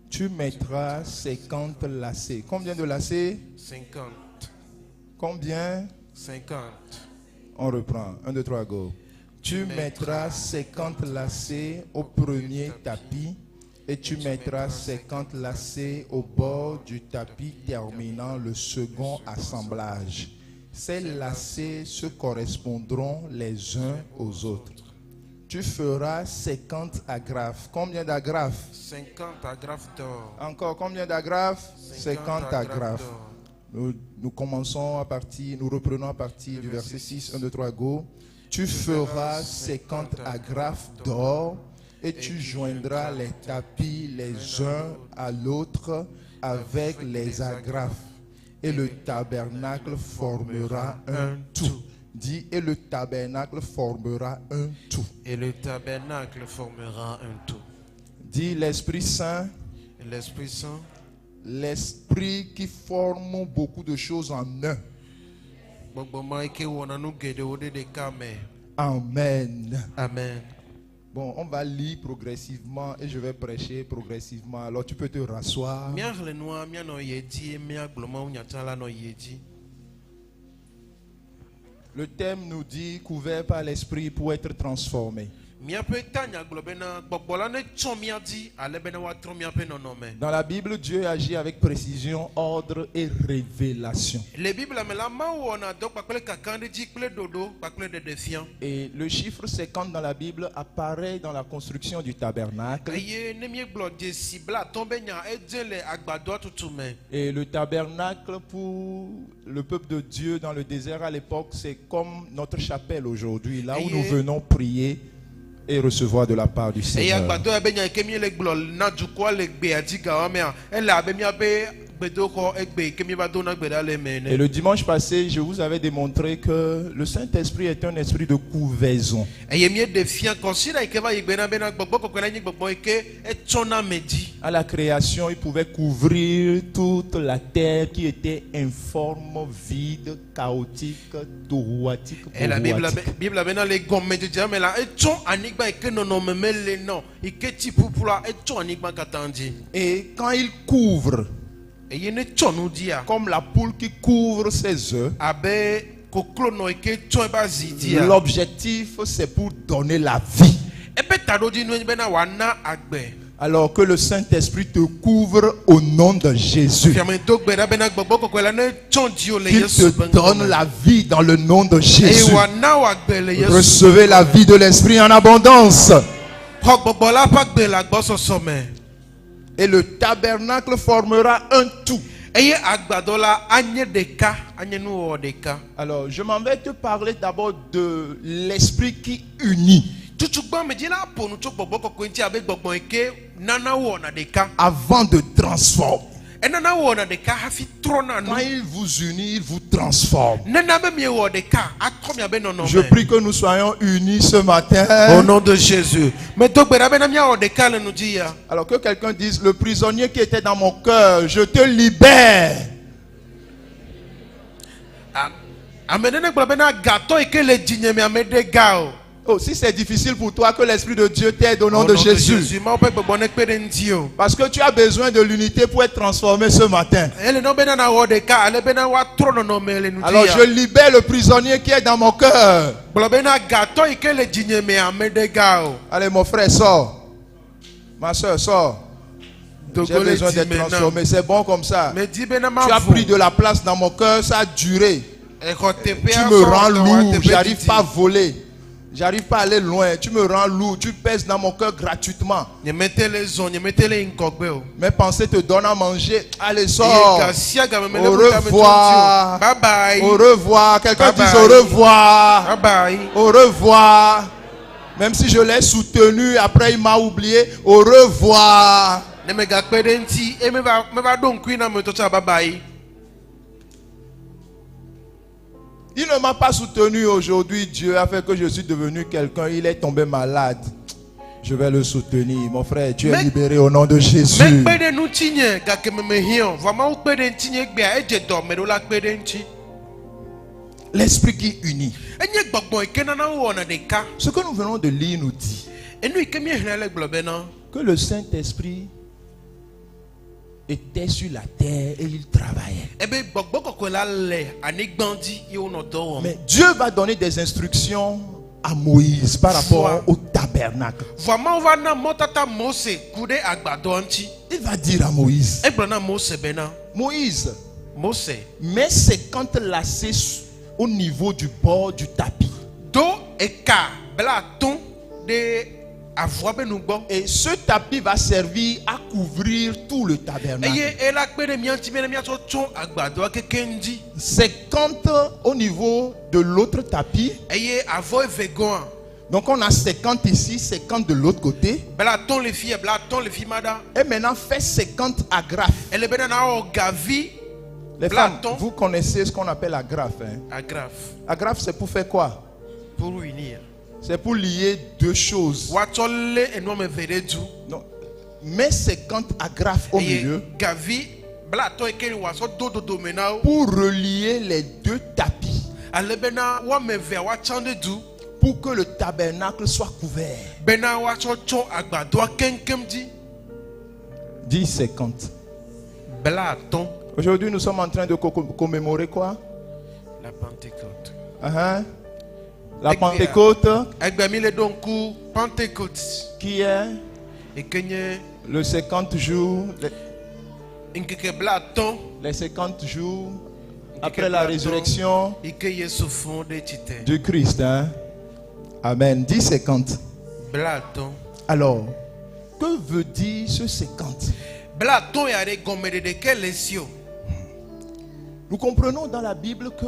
Tu mettras 50 lacets. Combien de lacets? 50. Combien? 50. On reprend. 1, 2, 3, go. Tu mettras 50 lacets au premier tapis et tu mettras 50 lacets au bord du tapis terminant le second assemblage. Ces lacets se correspondront les uns aux autres. Tu feras 50 agrafes. Combien d'agrafes? 50 agrafes d'or. Encore combien d'agrafes? 50 agrafes. Nous commençons à partir, nous reprenons à partir du verset 6, 1, 2, 3, go. Tu feras 50 agrafes d'or et tu joindras les tapis les uns à l'autre avec les agrafes. Et le tabernacle formera un tout. Dis, et le tabernacle formera un tout. Et le tabernacle formera un tout. Dis, l'Esprit Saint, L'Esprit Saint, l'Esprit qui forme beaucoup de choses en un. gbogboma eke wɔna nu geɖewo ɖe ɖeka me. Amen. Amen. Bon, on va lire progressivement et je vais prêcher progressivement. Alors tu peux te rasseoir. Míaxlẽ nua míanɔ ye dzi míagblɔ mawu nyatsã la nɔ ye dzi. Le thème nous dit couvert par l'Esprit pour être transformé. Míaƒe tanya gblɔ bena gbɔgbɔ la ne tsɔ mía dzi ale bena woatrɔ míaƒe nɔnɔme. Dans la Bible, Dieu agit avec précision, ordre et révélation. Le Bible me la mawu wɔna dɔ kpakple kakãɖedzi dzi kple ɖoɖo kpakple ɖeɖefia. Et le chiffre 50 dans la Bible apparaît dans la construction du tabernacle. Eye ne míegblɔ dzesi blatɔ be nya edze le agbadɔa tutu me. Et le tabernacle pour le peuple de Dieu dans le désert à l'époque, c'est comme notre chapelle aujourd'hui, là où nous venons prier et recevoir de la part du Eye Seigneur. agbadɔ ya be nya ke mi le gblɔ na dukɔa le gbea dzi gawa mea ele abe míabe gbedoxɔ egbe ke mi va dona gbe ɖa le eme ene. Et le dimanche passé, je vous avais démontré que le Saint-Esprit est un esprit de couvaison. Eye míeɖe fia kɔsiɖa yi ke va yi gbena bena gbɔgbɔ kɔkɔe la nye gbɔgbɔ yi ke etsɔna ame dzi. À la création, il pouvait couvrir toute la terre qui était informe, vide, chaotique, tohuatique, La pohuatique. Bible bena le gɔmedzedzea me la etsɔ anyigba yi ke nɔnɔme mele nɔ yi ke tsi ƒuƒu la etsɔ anyigba katã dzi. Et quand il couvre, Eye ne tsɔ nu dzia comme la poule qui couvre ses œufs, abe koklono yi ke tsɔ ebe azi dzia. l'objectif c'est pour donner la vie. Ebe taɖodzinu bena wòana agbe. Alors que le Saint-Esprit te couvre au nom de Jésus. Fiamedo gbe ɖa bena gbɔgbɔ kɔkɔe la ne tsɔ dziwo le Qu'il Yesu te be donne ŋkume. la vie dans le nom de Eye Jésus. wòana wò agbe le Yesu. Recevez la vie de l'Esprit en abondance. Xɔ gbɔgbɔ la ƒe agbe le agbɔsɔsɔ me. Et le tabernacle formera un tout. Eye agbadɔ la anye ɖeka, anye nuwɔwɔ ɖeka. Alors, je m'en vais te parler d'abord de l'Esprit qui unit. Tutugbã me dzi la ƒo nu tso gbɔgbɔ kɔkɔe ŋuti abe gbɔgbɔ yi ke nana wɔna ɖeka. Avant de transformer. enana wona de ka hafi trona no Quand il vous unit, il vous transforme. nana be mi wo de ka atromia be no no. Je prie que nous soyons unis ce Au matin. nom de Jésus. Mais donc be na mi wo de ka le nous dit ya. Alors que quelqu'un dise, le prisonnier qui était dans mon cœur, je te libère. Amedene gba be na gato ike le jinye mi amede ga o. Oh, si c'est difficile pour toi, que l'Esprit de Dieu t'aide au nom de Jésus. Ma pe gbogbo ne pe de nti o. Parce que tu as besoin de l'unité pour être transformé ce matin. Ele no be na wo de ka, ale be na wa trono no me le nous dit. Alors je libère le prisonnier qui est dans mon cœur. Gba be na gato ike le jinye mi amede ga o. Allez, mon frère, sors. Ma soeur, sors. J'ai Dogo le besoin dit d'être maintenant. transformé. C'est bon comme ça. Me dit be na ma Tu as vo. pris de la place dans mon cœur, ça a duré. E ko te pe Tu a me fo, rends to wa lourd, te pe j'arrive titi. pas à voler. J'arrive pas à aller loin. Tu me rends lourd, tu pèses dans mon cœur gratuitement. Nye mete le zon, nye mete le nkogbe o. Mes pensées te donnent à manger. Allez, Iye sors. ga sia ga me me le Au buta me revoir. tonti o. Bye bye. Au revoir. Quelqu'un Bye dise bye. au revoir. Bye bye. Au revoir. Même si je l'ai soutenu, après il m'a oublié. Au revoir. Ne me ga pe de nti, e me va don kui na me to bye bye. Il ne m'a pas soutenu aujourd'hui. Dieu a fait que je suis devenu quelqu'un. Il est tombé malade. Je vais le soutenir. Mon frère, tu es Mais- libéré au nom de Jésus. Me pe de nu tinye ga ke me hion. Vraiment ou pe de tinye gbe a eje do me do la pe de nti. L'esprit qui unit. Enye gbogbo ike na na wo na de ka. Ce que nous venons de lire nous dit Enu ike mi hna le glo be na. que le Saint-Esprit était sur la terre et il travaillait. Ebe gbogbo kokko la le ani gbandi ye wo no do wo. Mais Dieu va donner des instructions à Moïse par rapport au tabernacle. Vraiment va na motata Mose kude agbado nti. Il va dire à Moïse, E glo na Mose be na. Moïse, Mose mets 50 lacets au niveau du bord du tapis. do eka bla ton de avwa be nu gbo. Et ce tapis va servir à couvrir tout le tabernacle. Eye e la pe de mi anti me na mi aso ton agbado akeke ndi. 50 au niveau de l'autre tapis. Eye avo vegon. Donc on a 50 ici, 50 de l'autre côté. Bla ton le fi mada. Et maintenant fait 50 agrafes. Elle est na o gavi Les Platon. femmes, vous connaissez ce qu'on appelle agrafe. Hein? agrafe Agrafe, c'est pour faire quoi? pour unir. C'est pour lier deux choses. Watole enorme veredu. Donc, mets 50 agrafes au milieu Gavi bla ton ekeli waso do menao. pour relier les deux tapis. Alebena wa meve wa chande du. Pour que le tabernacle soit couvert. Bena wa cho agbado kenkem di. Dis 50. Bla ton Aujourd'hui, nous sommes en train de commémorer quoi? la Pentecôte. La Pentecôte, Egbemi le donku Pentecôte. qui est Ekenye le 50 jours, nkeke bla ton les 50 jours après la résurrection ike Yesu fonde chite. du Christ. Hein? Amen. Dis 50. Bla ton Alors, que veut dire ce 50? bla ton ya de gomede de kelesio. Nous comprenons dans la Bible que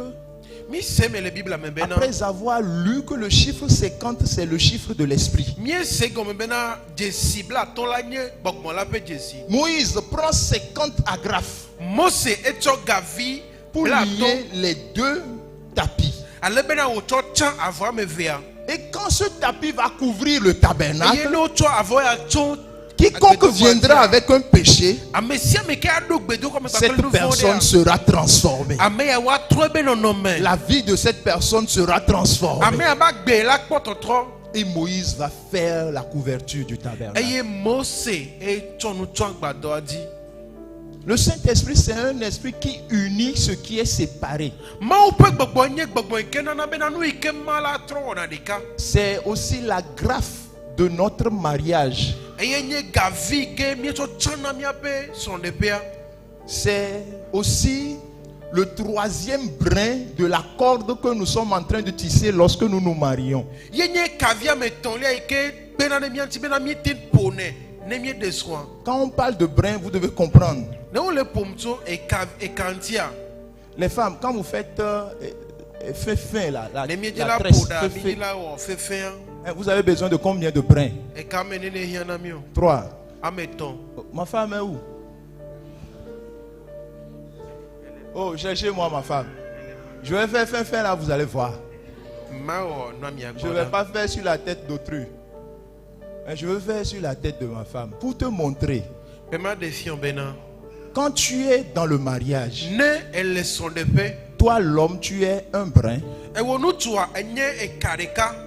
Mi seme le Bible me bena. après avoir lu que le chiffre 50 c'est le chiffre de l'esprit, Mi se gome bena Jesi bla ton la nye bokmo la pe Jesi. Moïse prend 50 agrafes Mose echo gavi pour bla lier ton. les deux tapis. Ale bena o cho chan avwa me vea. Et quand ce tapis va couvrir le Ye tabernacle, no cho avwa ya cho. quiconque viendra avec un péché, Amesia me ke ado gbedo comme cette personne sera transformée. Ame ya wa tro be no no me. La vie de cette personne sera transformée. Ame ya ba gbe la kpototro. Et Moïse va faire la couverture du tabernacle. Eye Mose e cho nu cho agbado adi. Le Saint-Esprit, c'est un esprit qui unit ce qui est séparé. Ma ou pe gbogbo nye gbogbo ike na bena nu ike mala tro na dika. C'est aussi la graffe de notre mariage. Eye nye gavi ke mi cho chana mi ape son de pea. C'est aussi le troisième brin de la corde que nous sommes en train de tisser lorsque nous nous marions. Ye nye kavia me ton lia ike bena ne mi anti bena mi tin pone ne mi de soin. Quand on parle de brin, vous devez comprendre. Ne ou le pomto e kantia. Les femmes, quand vous faites fait fin, la Ne mi de la la tresse, poda fait mi fin, la o fe fe. vous avez besoin de combien de brins? E ka me ne hiana mi o. 3. Ameton. Ma femme est où? Oh, cherchez-moi ma femme. Je vais faire là, vous allez voir. Je ne vais pas faire sur la tête d'autrui. Mais je veux faire sur la tête de ma femme. Pour te montrer. Quand tu es dans le mariage, toi l'homme, tu es un brin.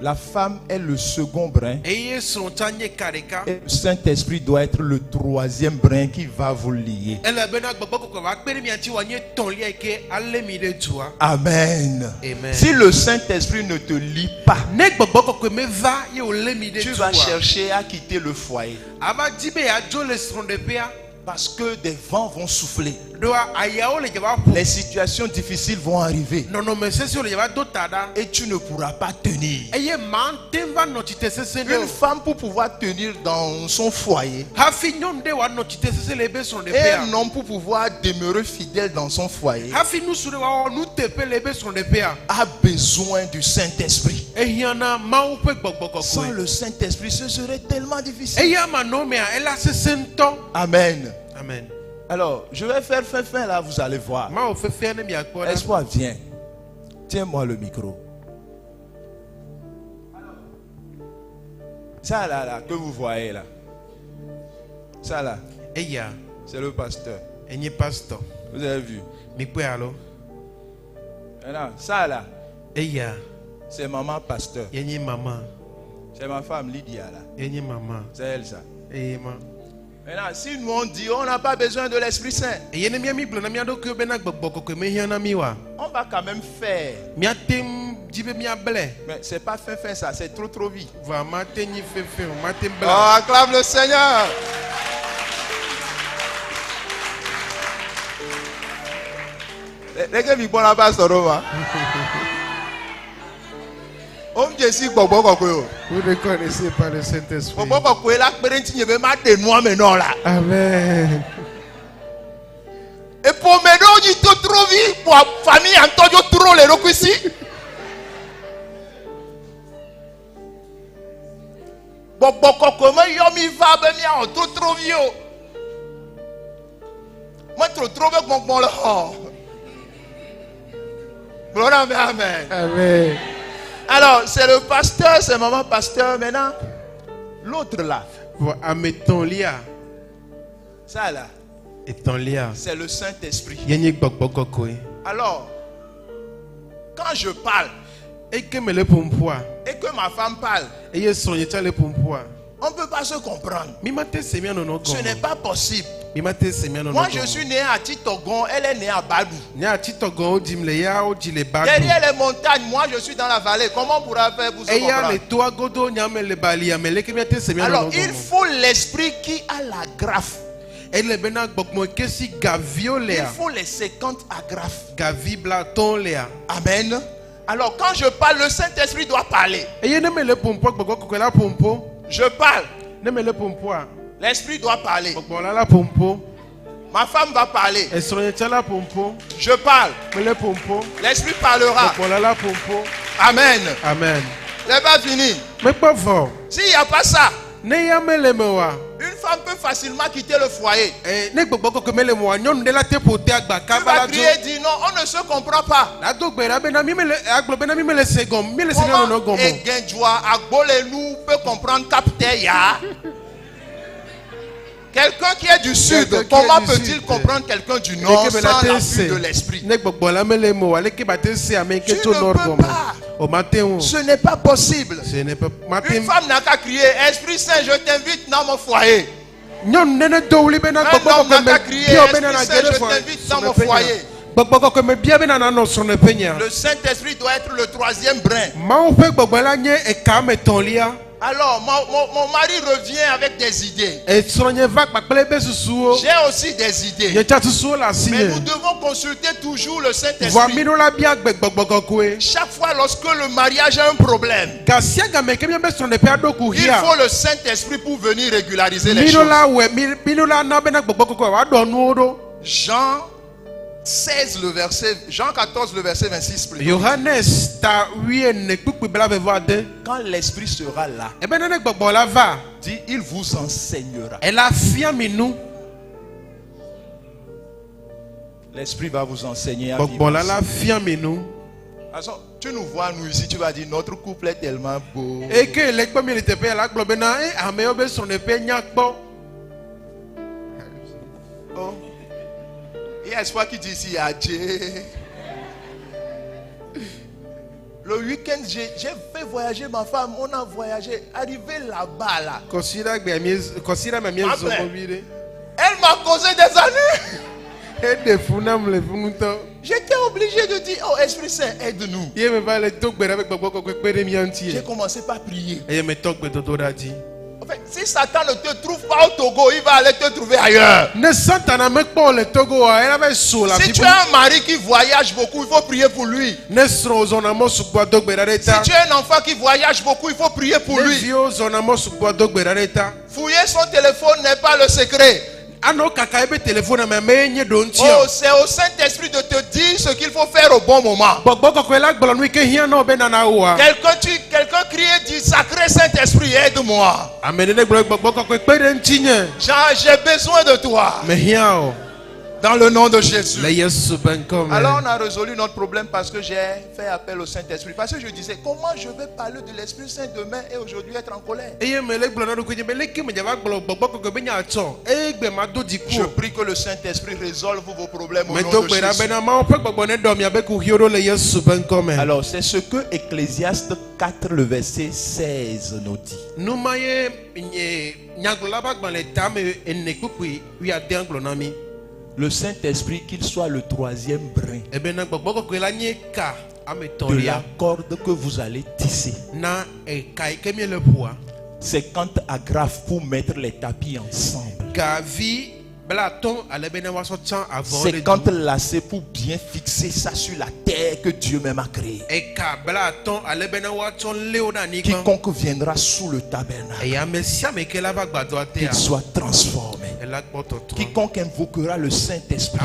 La femme est le second brin. Et le Saint-Esprit doit être le troisième brin qui va vous lier. Amen. Si le Saint-Esprit ne te lie pas, tu vas chercher à quitter le foyer. Parce que des vents vont souffler. Les situations difficiles vont arriver. Et tu ne pourras pas tenir. Une femme pour pouvoir tenir dans son foyer. Et un homme pour pouvoir demeurer fidèle dans son foyer. A besoin du Saint-Esprit. Sans le Saint-Esprit, ce serait tellement difficile. Amen. Amen. Alors, je vais faire fin là, vous allez voir. Espoir, viens. Tiens-moi le micro. Ça là, que vous voyez là. Ça là. C'est le pasteur. Vous avez vu. Alors, ça là. C'est maman pasteur. C'est ma femme Lydia là. C'est elle ça. Maintenant, si nous on dit on n'a pas besoin de l'Esprit Saint, on va quand même faire. Mais c'est pas fin ça, c'est trop vite. Oh, acclame le Seigneur. Vous ne connaissez pas le Saint-Esprit. Amen. Et pour me donner trop vite, pour la famille, Antonio trop les rocs ici. Comment yomi va bien trop vieux. Moi trop bon là. Amen. Amen. Alors, c'est le pasteur, c'est maman pasteur. Maintenant, l'autre là. Ça là. C'est le Saint-Esprit. Alors, quand je parle et que ma femme parle, on ne peut pas se comprendre. Ce n'est pas possible. Moi je suis né à Titogon, elle est née à Badou. Derrière les montagnes, moi je suis dans la vallée. Comment on pourra faire pour se comprendre? Alors il faut l'esprit qui a la graffe. Il faut les 50 agrafes. Amen. Alors quand je parle, le Saint-Esprit doit parler. Je parle. L'Esprit doit parler. Ma femme va parler. Je parle. L'Esprit parlera. Amen. Amen. C'est pas fini. S'il n'y a pas ça, une femme peut facilement quitter le foyer. Tu vas crier, dire non, on ne se comprend pas. Comment Egenjoa Agbolenu peut comprendre Kapteya? Quelqu'un qui est du sud, comment peut-il comprendre quelqu'un du nord sans l'appui de l'esprit? Tu ne peux pas. Ce n'est pas possible. Une femme n'a qu'à crier, Esprit Saint, je t'invite dans mon foyer. Un homme n'a qu'à crier, Esprit Saint, je t'invite dans mon foyer. Le Saint-Esprit doit être le troisième brin. Alors, mon mari revient avec des idées. J'ai aussi des idées. Mais nous devons consulter toujours le Saint-Esprit. Chaque fois lorsque le mariage a un problème, il faut le Saint-Esprit pour venir régulariser les choses. Jean 16 le verset, Jean 14 le verset 26 plus. Quand l'Esprit sera là, dit il vous enseignera. L'Esprit va vous enseigner à Bon, vivre là, la ensemble. fiamme nous. Façon, tu nous vois, nous ici, tu vas dire notre couple est tellement beau. Et que les pommes étaient payées à la globe, et à mes son épée, nyakbo. Oh. Il y a espoir qui dit ici, Adjé. Le week-end, j'ai fait voyager ma femme, on a voyagé, arrivé là-bas là. Considère ma mienne. Elle m'a causé des années. J'étais obligé de dire, oh Esprit Saint, aide-nous. J'ai commencé par prier. En fait, si Satan ne te trouve pas au Togo, il va aller te trouver ailleurs. Si tu as un mari qui voyage beaucoup, il faut prier pour lui. Si tu as un enfant qui voyage beaucoup, il faut prier pour lui. Fouiller son téléphone n'est pas le secret. Oh, c'est au Saint-Esprit de te dire ce qu'il faut faire au bon moment. Quelqu'un crie et dit, sacré Saint-Esprit, aide-moi. J'ai besoin de toi. Dans le nom de Jésus. Alors on a résolu notre problème parce que j'ai fait appel au Saint-Esprit. Parce que je disais, comment je vais parler de l'Esprit Saint demain et aujourd'hui être en colère? Je prie que le Saint-Esprit résolve vos problèmes au nom de Jésus. Alors c'est ce que Ecclésiaste 4 le verset 16 nous dit. Le Saint-Esprit, qu'il soit le troisième brin de la corde que vous allez tisser. C'est quand agrafe pour mettre les tapis ensemble. C'est quand lacet pour bien fixer ça sur la terre que Dieu même a créée. Quiconque viendra sous le tabernacle, qu'il soit transformé. Quiconque invoquera le Saint-Esprit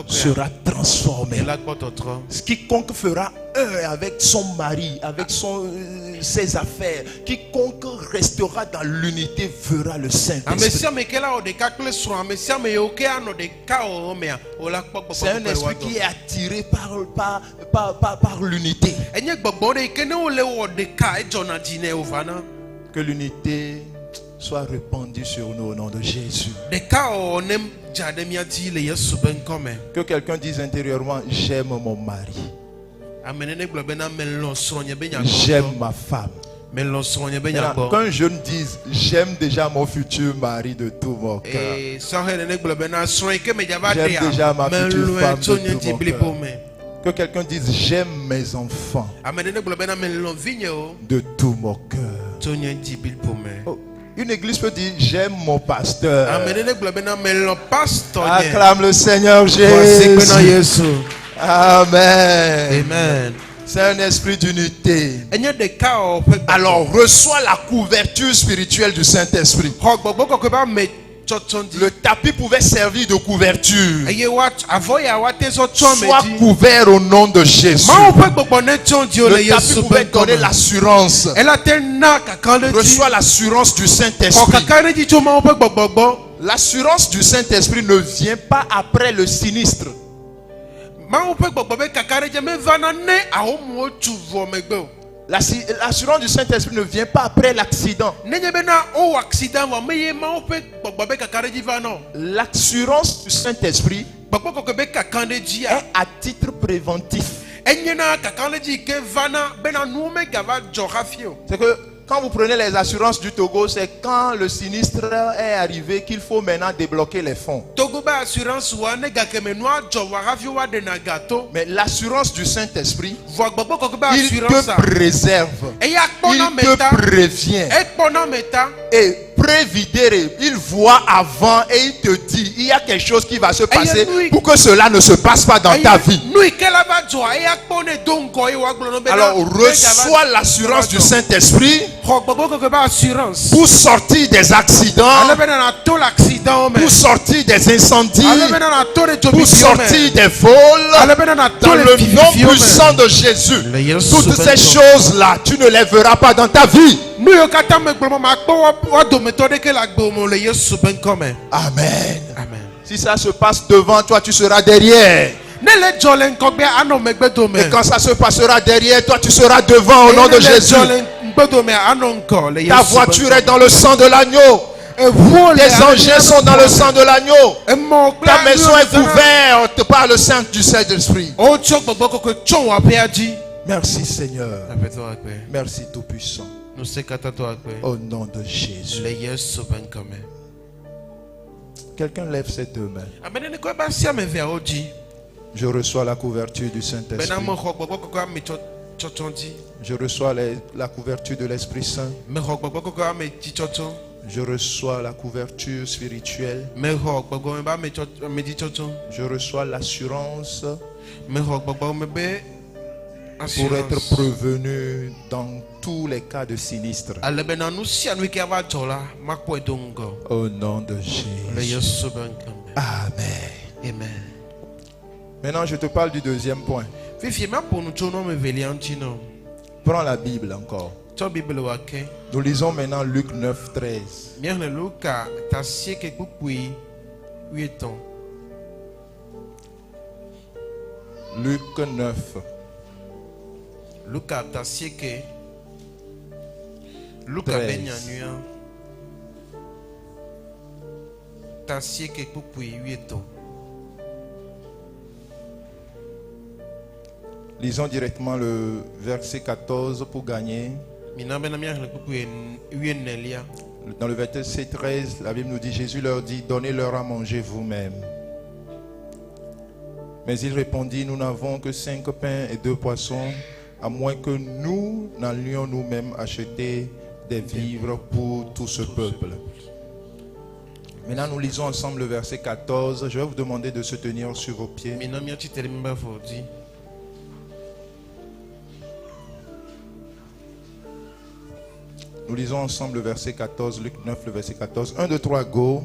sera transformé. Quiconque fera un avec son mari, avec ses affaires, quiconque restera dans l'unité verra le Saint-Esprit. C'est un esprit qui est attiré par l'unité. Que l'unité soit répandue sur nous au nom de Jésus. Que quelqu'un dise intérieurement, j'aime mon mari. J'aime ma femme. Qu'un jeune dise, j'aime déjà mon futur mari de tout mon cœur. J'aime déjà ma future femme de tout mon cœur. Que quelqu'un dise, j'aime mes enfants de tout mon cœur. Oh, une église peut dire, j'aime mon pasteur. Acclame le Seigneur Jésus. Amen. Amen. C'est un esprit d'unité. Alors reçois la couverture spirituelle du Saint-Esprit. Le tapis pouvait servir de couverture. Sois couvert au nom de Jésus. Le tapis pouvait donner l'assurance. Reçois l'assurance du Saint-Esprit. L'assurance du Saint-Esprit ne vient pas après le sinistre. L'assurance du Saint-Esprit ne vient pas après l'accident. L'assurance du Saint-Esprit est à titre préventif. C'est que quand vous prenez les assurances du Togo, c'est quand le sinistre est arrivé qu'il faut maintenant débloquer les fonds. Mais l'assurance du Saint-Esprit, il te préserve, il te prévient. Et prévidere, il voit avant et il te dit, il y a quelque chose qui va se passer pour que cela ne se passe pas dans ta vie. Alors reçois l'assurance du Saint-Esprit pour sortir des accidents, pour sortir des incendies, pour sortir des vols, dans le nom puissant de Jésus. Toutes ces choses-là, tu ne les verras pas dans ta vie. Amen. Amen. Si ça se passe devant toi, tu seras derrière. Et quand ça se passera derrière toi, tu seras devant au nom de Jésus. Ta voiture est dans le sang de l'agneau. Tes engins sont dans le sang de l'agneau. Ta maison est couverte par le sang du Saint-Esprit. Merci Seigneur. Merci Tout-Puissant. Au nom de Jésus. Quelqu'un lève ses deux mains. Je reçois la couverture du Saint-Esprit. Je reçois la couverture de l'Esprit Saint. Je reçois la couverture spirituelle. Je reçois l'assurance pour être prévenu dans tous les cas de sinistre. Au nom de Jésus. Amen. Amen. Maintenant, je te parle du deuxième point. Prends la Bible encore. Nous lisons maintenant Luc 9, 13. Luc 9. Lisons directement le verset 14 pour gagner. Dans le verset 13, la Bible nous dit, Jésus leur dit, donnez-leur à manger vous-même. Mais il répondit, nous n'avons que 5 pains et 2 poissons, à moins que nous n'allions nous-mêmes acheter des vivres pour tout ce peuple. Maintenant, nous lisons ensemble le verset 14. Je vais vous demander de se tenir sur vos pieds. Nous lisons ensemble le verset 14, Luc 9, le verset 14. 1, 2, 3, go.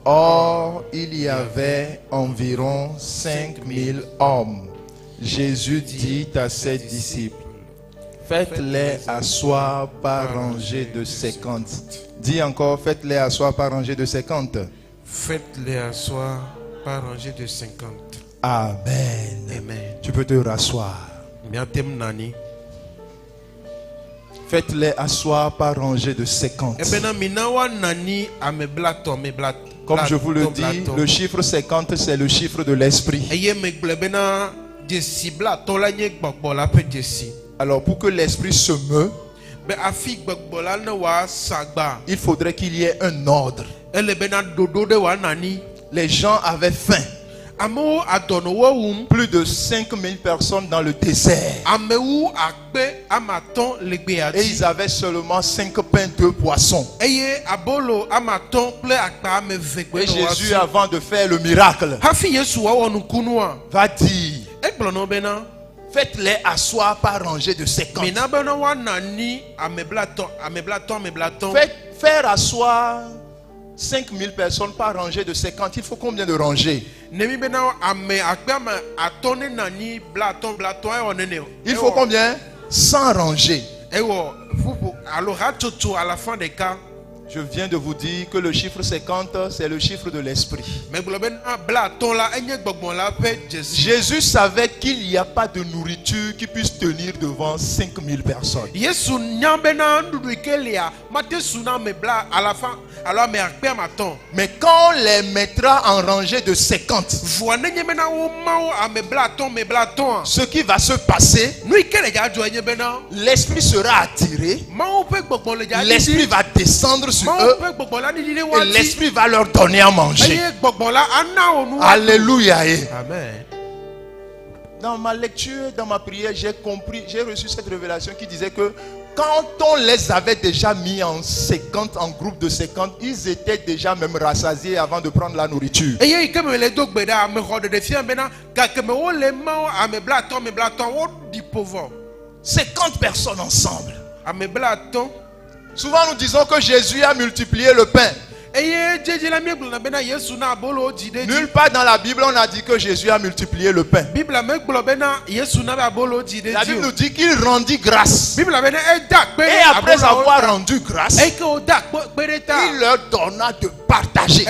Or, il y avait environ 5000 hommes. Jésus dit à ses disciples, faites-les asseoir par rangée de 50. Dis encore, faites-les asseoir par rangée de 50. Faites-les asseoir par rangée de 50. Amen. Amen. Tu peux te rasseoir. Faites-les asseoir par rangée de 50. Comme je vous le dis, le chiffre 50, c'est le chiffre de l'esprit. Alors, pour que l'esprit se meut, il faudrait qu'il y ait un ordre. Les gens avaient faim. Plus de 5000 personnes dans le désert. Et ils avaient seulement 5 pains, 2 poissons. Et Jésus, avant de faire le miracle, va dire, faites-les asseoir par rangée de 50. Faire asseoir 5000 personnes par rangée de 50. Il faut combien de rangées? Il faut combien? 100 rangées. Je viens de vous dire que le chiffre 50, c'est le chiffre de l'esprit. Jésus savait qu'il n'y a pas de nourriture qui puisse tenir devant 5000 personnes. Mais quand on les mettra en rangée de 50, ce qui va se passer, l'esprit sera attiré, l'esprit va descendre sur eux et l'esprit va leur donner à manger. Alléluia. Amen. Dans ma lecture, dans ma prière, j'ai compris, j'ai reçu cette révélation qui disait que quand on les avait déjà mis en 50, en groupe de 50, ils étaient déjà même rassasiés avant de prendre la nourriture. 50 personnes ensemble. Souvent nous disons que Jésus a multiplié le pain. Nulle part dans la Bible on a dit que Jésus a multiplié le pain. La Bible nous dit qu'il rendit grâce. Et après avoir rendu grâce, il leur donna de partager. partager.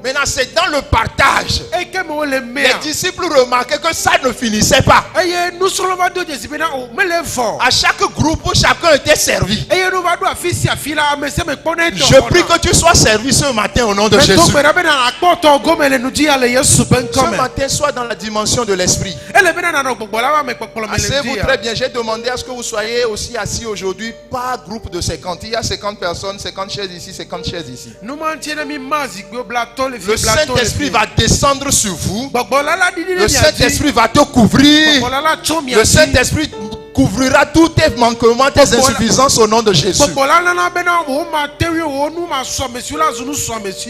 Maintenant, c'est dans le partage. Les disciples remarquaient que ça ne finissait pas. À chaque groupe, chacun était servi. Je prie que tu sois servi ce matin au nom de Jésus. Ce matin, sois dans la dimension de l'esprit. Asseyez-vous très bien. J'ai demandé à ce que vous soyez aussi assis aujourd'hui par groupe de 50. Il y a 50 personnes, 50 chaises ici, 50 chaises ici. Le Saint-Esprit va descendre sur vous. Le Saint-Esprit va te couvrir. Le Saint-Esprit couvrira tous tes manquements, tes insuffisances au nom de Jésus.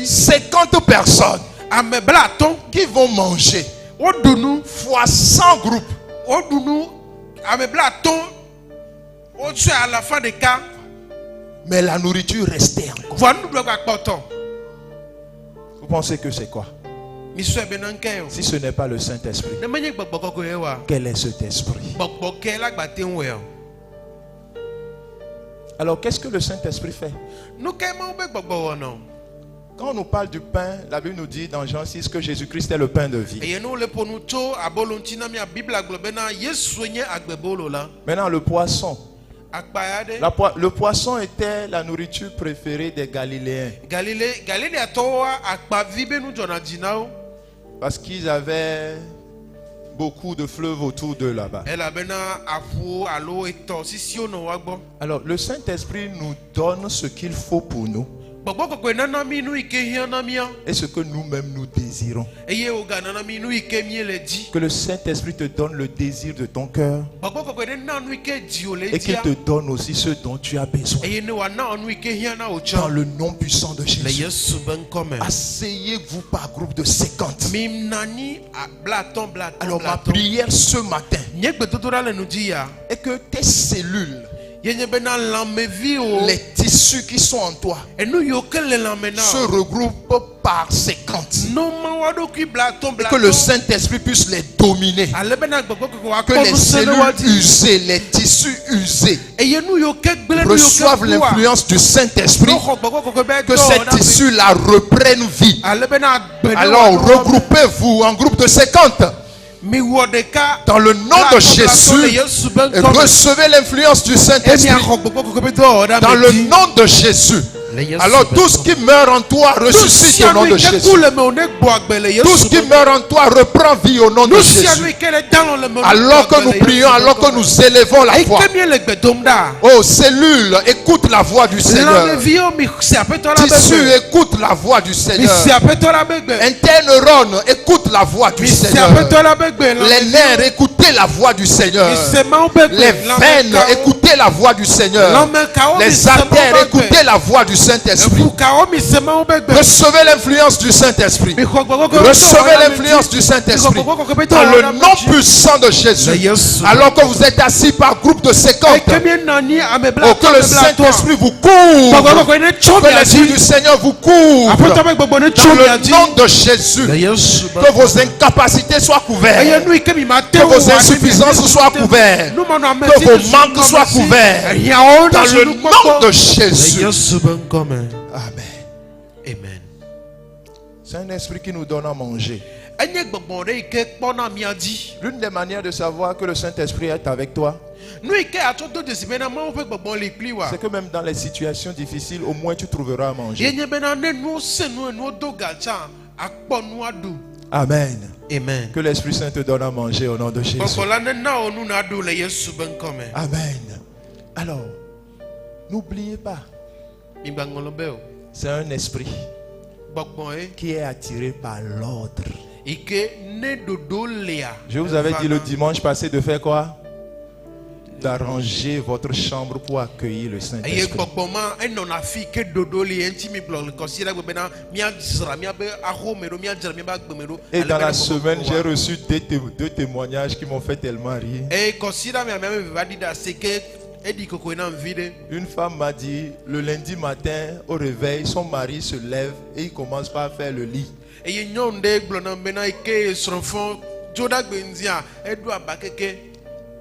50 personnes qui vont manger fois 100 groupes. Mais la nourriture restait encore. Vous pensez que c'est quoi? Si ce n'est pas le Saint-Esprit, quel est cet esprit? Alors qu'est-ce que le Saint-Esprit fait? Quand on nous parle du pain, la Bible nous dit dans Jean 6 que Jésus-Christ est le pain de vie. Maintenant le poisson. Le poisson était la nourriture préférée des Galiléens. Parce qu'ils avaient beaucoup de fleuves autour d'eux là-bas. Alors le Saint-Esprit nous donne ce qu'il faut pour nous. Et ce que nous-mêmes nous désirons. Que le Saint-Esprit te donne le désir de ton cœur. Et qu'il te donne aussi ce dont tu as besoin. Dans le nom puissant de Jésus. Asseyez-vous par groupe de 50. Alors ma prière ce matin est que tes cellules, les tissus qui sont en toi, se regroupent par 50. Et que le Saint-Esprit puisse les dominer. Que les cellules usées, les tissus usés reçoivent l'influence du Saint-Esprit. Que ces tissus-là reprennent vie. Alors regroupez-vous en groupe de 50. Dans le nom de Jésus, recevez l'influence du Saint-Esprit. Dans le nom de Jésus. Alors tout ce qui meurt en toi ressuscite au nom de Jésus. Tout ce qui meurt en toi reprend vie au nom de Jésus. Alors que nous prions, alors que nous élevons la voix. Oh cellules, écoute la voix du Seigneur. Tissu, écoute la voix du Seigneur. Interne neurones, écoute la voix du Seigneur. Les nerfs, écoutez la voix du Seigneur. Les veines, écoutez la voix du Seigneur. Les artères, écoutez la voix du Saint-Esprit. Recevez l'influence du Saint-Esprit. Recevez l'influence du Saint-Esprit. Dans le nom puissant de Jésus. Alors que vous êtes assis par groupe de 50. Que le Saint-Esprit vous couvre. Que l'Esprit du Seigneur vous couvre. Dans le nom de Jésus. Que vos incapacités soient couvertes. Que vos insuffisances soient couvertes. Que vos manques soient couverts. Dans le nom de Jésus. Amen. Amen. C'est un esprit qui nous donne à manger. L'une des manières de savoir que le Saint-Esprit est avec toi, c'est que même dans les situations difficiles, au moins tu trouveras à manger. Amen. Amen. Que l'Esprit Saint te donne à manger au nom de Jésus. Amen. Alors, n'oubliez pas, c'est un esprit qui est attiré par l'ordre. Je vous avais dit le dimanche passé de faire quoi? D'arranger votre chambre pour accueillir le Saint-Esprit. Et dans la semaine, j'ai reçu deux témoignages qui m'ont fait tellement rire. Une femme m'a dit, le lundi matin, au réveil, son mari se lève et il commence par faire le lit.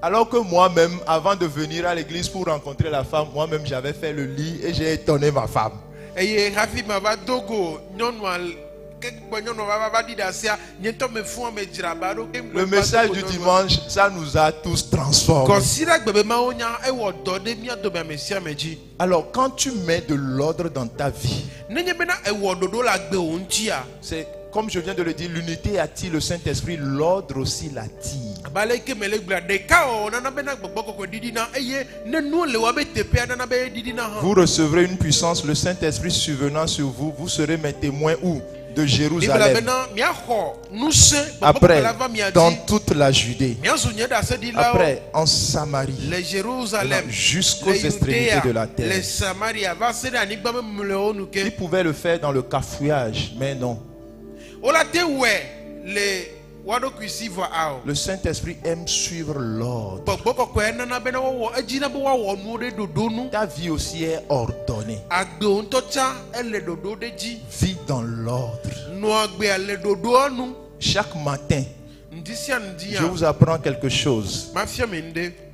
Alors que moi-même, avant de venir à l'église pour rencontrer la femme, moi-même j'avais fait le lit et j'ai étonné ma femme. Le message du dimanche, ça nous a tous transformés. Alors, quand tu mets de l'ordre dans ta vie, c'est comme je viens de le dire, l'unité attire le Saint-Esprit, l'ordre aussi l'attire. Vous recevrez une puissance, le Saint-Esprit survenant sur vous, vous serez mes témoins où? De Jérusalem. Après, dans toute la Judée. Après, en Samarie. Jusqu'aux extrémités de la terre. Ils pouvaient le faire dans le cafouillage, mais non. Le Saint-Esprit aime suivre l'ordre. Ta vie aussi est ordonnée. Vis dans l'ordre. Chaque matin, je vous apprends quelque chose.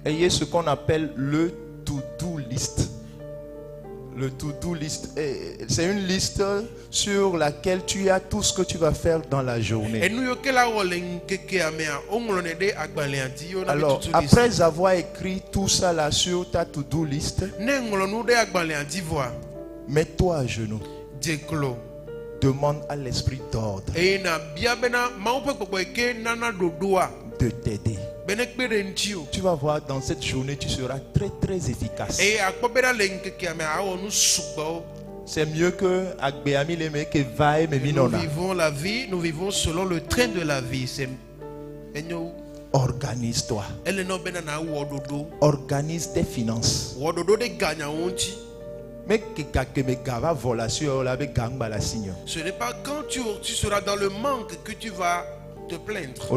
Ayez ce qu'on appelle le to-do list. Le to-do list, c'est une liste sur laquelle tu as tout ce que tu vas faire dans la journée. Alors, après avoir écrit tout ça là sur ta to-do list, mets-toi à genoux. Demande à l'esprit d'ordre de t'aider. Tu vas voir, dans cette journée, tu seras très très efficace. C'est mieux que nous vivons la vie, nous vivons selon le train de la vie. Organise-toi. Organise tes finances. Mais ce n'est pas quand tu seras dans le manque que tu vas te plaindre.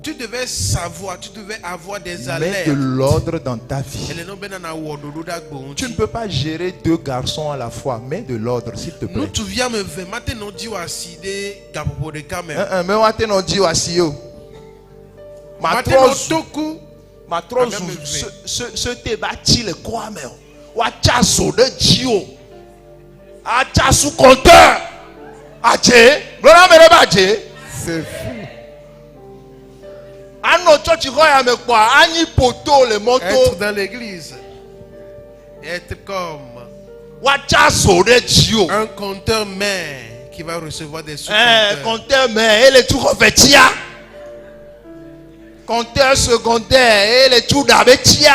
Tu devais savoir, tu devais avoir des alertes. Mets de l'ordre dans ta vie. Tu ne peux pas gérer deux garçons à la fois. Mets de l'ordre, s'il te plaît. Matrose, ce te bâti le quoi, mais Wachaso de Gio. Achasu compteur. C'est fou. Être dans l'église, être comme un compteur mère qui va recevoir des sous-compteurs. Compteur mère, elle est tout revêtia. Compteur secondaire, elle est tout d'abétia.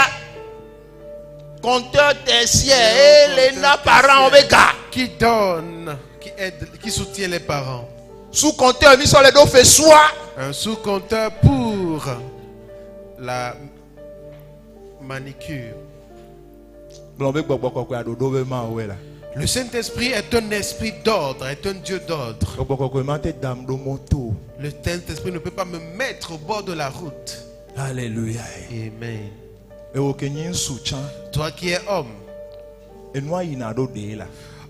Compteur tertiaire, elle est là parent omega. Qui donne, qui aide, qui soutient les parents. Sous-compteur, mis sur les dos fait soi. Un sous-compteur pour la manicure. Le Saint-Esprit est un esprit d'ordre, est un Dieu d'ordre. Le Saint-Esprit ne peut pas me mettre au bord de la route. Alléluia. Amen. Toi qui es homme,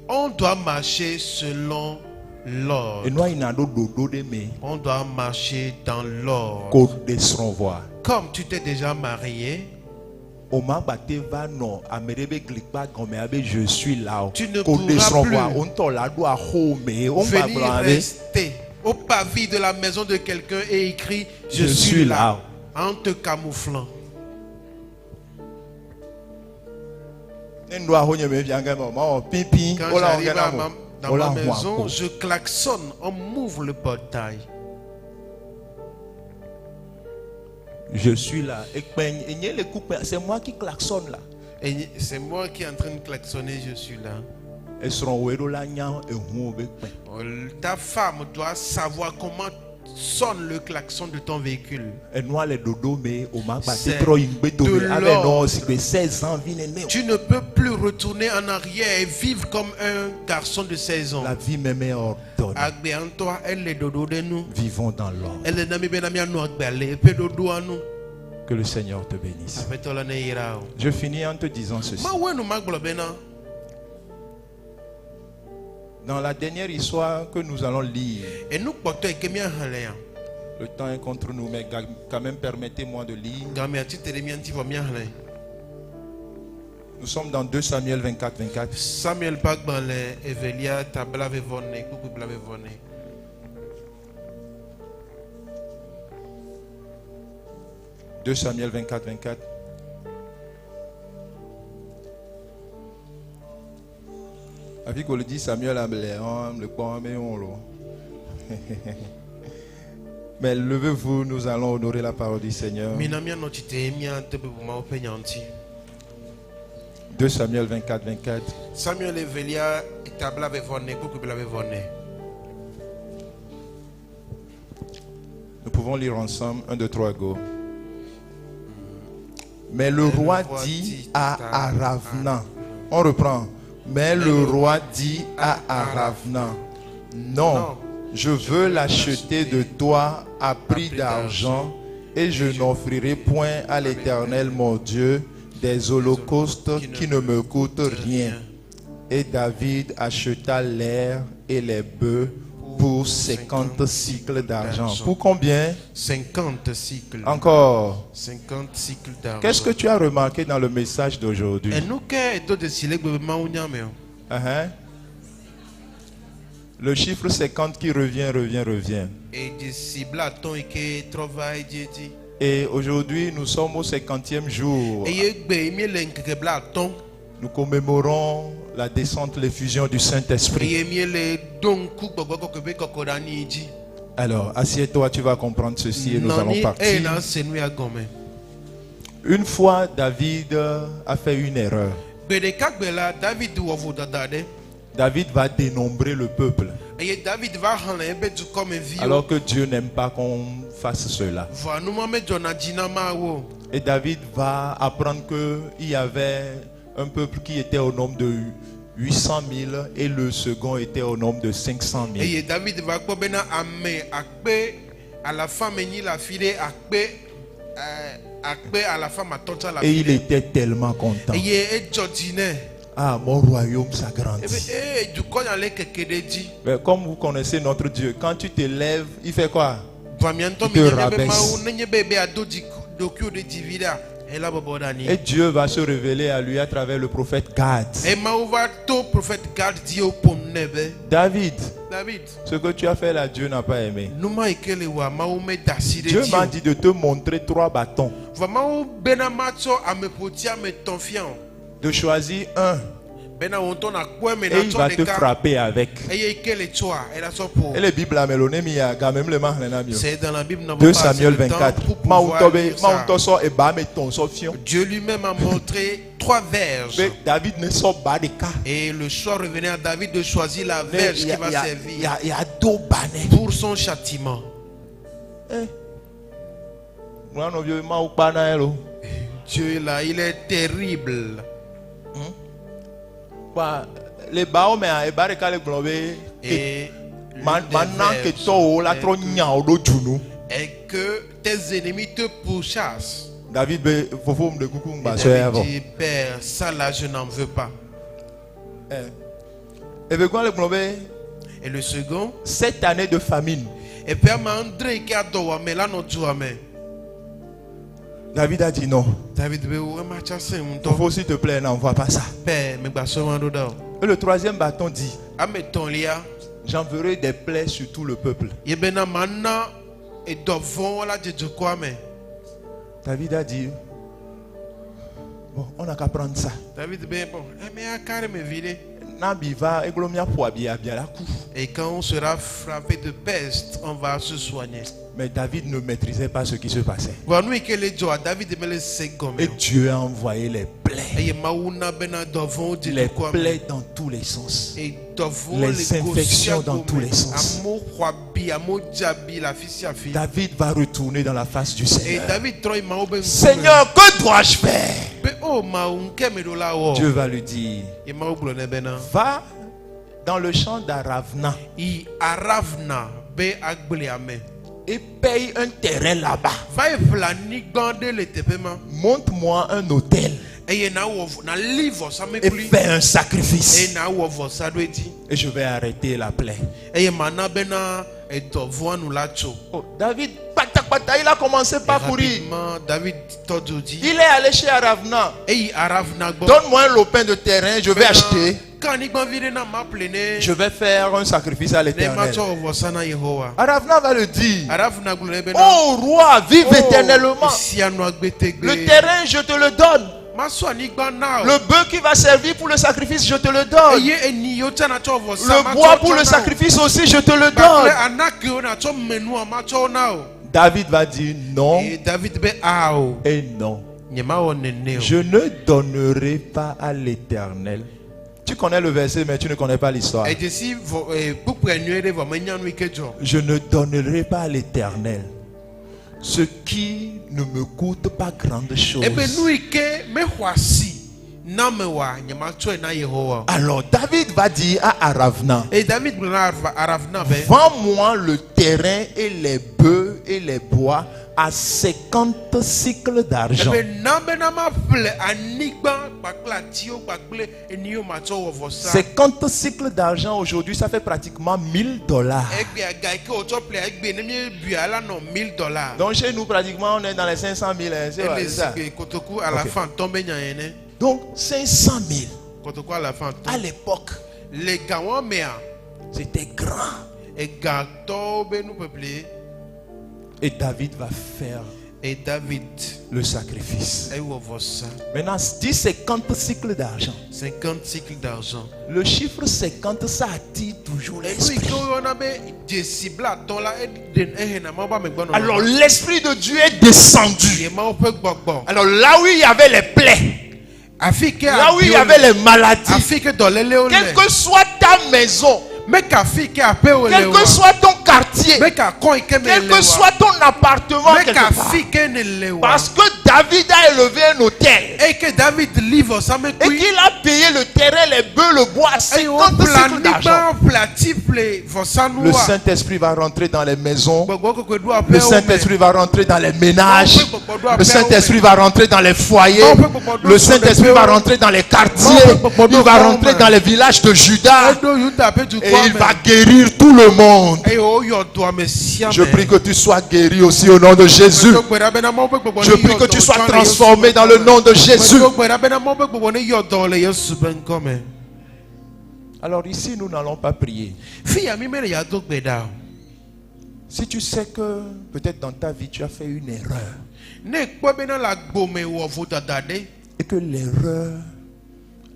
on doit marcher selon l'ordre. On doit marcher dans l'ordre. Comme tu t'es déjà marié, je suis là. Tu ne pourras plus venir rester au pavé de la maison de quelqu'un et écrire je suis là en te camouflant. Quand j'arrive dans ma maison, je klaxonne, on m'ouvre le portail. Je suis là. C'est moi qui klaxonne là. C'est moi qui est en train de klaxonner, je suis là. Ta femme doit savoir comment sonne le klaxon de ton véhicule. Tu ne peux plus retourner en arrière et vivre comme un garçon de 16 ans. La vie m'est ordonnée. Vivons dans l'ordre. Que le Seigneur te bénisse. Je finis en te disant ceci. Dans la dernière histoire que nous allons lire, le temps est contre nous, mais quand même permettez-moi de lire. Nous sommes dans 2 Samuel 24, 24. Samuel Bagbale, Evelia, Tablave Vonne, Coucou Blave Vonne. « 2 Samuel 24, 24. Avec qu'on le dit, Samuel a le bon mais levez-vous, nous allons honorer la parole du Seigneur. 2 Samuel 24, 24. Samuel Evelia, Tablave Vonne, Coucou Blave Vonne. Nous pouvons lire ensemble. 1, 2, 3, go. Mais le roi dit à Aravna. On reprend. Mais le roi dit à Aravna. Non, je veux l'acheter de toi à prix d'argent et je n'offrirai point à l'Éternel mon Dieu des holocaustes qui ne me coûtent rien. Et David acheta l'air et les bœufs pour 50 cycles d'argent. Pour combien? 50 cycles. Encore. 50 cycles d'argent. Qu'est-ce que tu as remarqué dans le message d'aujourd'hui? Le chiffre 50 qui revient. Et aujourd'hui, nous sommes au 50e jour. Nous commémorons la descente, l'effusion du Saint-Esprit. Alors, assieds-toi, tu vas comprendre ceci et nous allons partir. Une fois, David a fait une erreur. David va dénombrer le peuple. Alors que Dieu n'aime pas qu'on fasse cela. Et David va apprendre qu'il y avait un peuple qui était au nombre de 800 000 et le second était au nombre de 500 000. Et il était tellement content. Ah, mon royaume s'agrandit. Mais comme vous connaissez notre Dieu, quand tu te lèves, il fait quoi? Il te rabaisse. Et Dieu va se révéler à lui à travers le prophète Gad. David, ce que tu as fait là, Dieu n'a pas aimé. Dieu m'a dit de te montrer 3 bâtons. De choisir un. Et il va te frapper avec. Et la Bible a mélangé. C'est dans la Bible. 2 Samuel 24. Dieu lui-même a montré 3 verges. Et le choix revenait à David de choisir la verge qui va servir pour son châtiment. Dieu est là, il est terrible. Les baos mais et que tes ennemis te pourchassent. David dit, Père, ça là je n'en veux pas. Et le second, 7 années de famine. Et Père André qui a mais là non tu amènes. David a dit non. David, s'il te plaît, n'envoie pas ça. Et le 3e bâton dit, j'enverrai des plaies sur tout le peuple. David a dit, bon, on n'a qu'à prendre ça. Et quand on sera frappé de peste, on va se soigner. Mais David ne maîtrisait pas ce qui se passait. Et Dieu a envoyé les plaies. Les plaies dans tous les sens. Les infections dans tous les sens. David va retourner dans la face du Seigneur. Seigneur, que dois-je faire? Dieu va lui dire, va dans le champ d'Aravna et paye un terrain là-bas. Monte-moi un hôtel et fais un sacrifice. Et je vais arrêter la plaie. Oh, David, il a commencé par courir. David Il est allé chez Aravna. Donne-moi un lopin de terrain, je vais acheter. Je vais faire un sacrifice à l'Éternel. Aravna va le dire. Oh roi, vive éternellement. Le terrain, je te le donne. Le bœuf qui va servir pour le sacrifice, je te le donne. Le bois pour le sacrifice aussi, je te le donne. David va dire non et non. Je ne donnerai pas à l'Éternel. Tu connais le verset, mais tu ne connais pas l'histoire. Je ne donnerai pas à l'Éternel ce qui ne me coûte pas grande chose. Alors David va dire à Aravna, vends-moi le terrain et les bœufs et les bois à 50 cycles d'argent. 50 cycles d'argent aujourd'hui, ça fait pratiquement $1000. Donc chez nous, pratiquement, on est dans les 500 000. C'est ça. Donc 500 000. À l'époque, c'était grand. Et David va faire le sacrifice. Maintenant, dis 50 cycles d'argent. 50 cycles d'argent. Le chiffre 50, ça attire toujours l'esprit. Alors l'esprit de Dieu est descendu. Alors là où il y avait les plaies, là où il y avait les maladies, quelle que soit ta maison, quel que soit ton quartier, quel que soit ton appartement, parce que David a élevé un hôtel et qu'il a payé le terrain, les bœufs, le bois, 50 cycles d'argent. Le Saint-Esprit va rentrer dans les maisons. Le Saint-Esprit va rentrer dans les ménages. Le Saint-Esprit va rentrer dans les foyers. Le Saint-Esprit va rentrer dans les quartiers. Il va rentrer dans les villages de Juda. Et il va guérir tout le monde. Je prie que tu sois guéri aussi au nom de Jésus. Je prie que tu sois transformé dans le nom de Jésus. Alors ici, nous n'allons pas prier. Si tu sais que peut-être dans ta vie, tu as fait une erreur. Et que l'erreur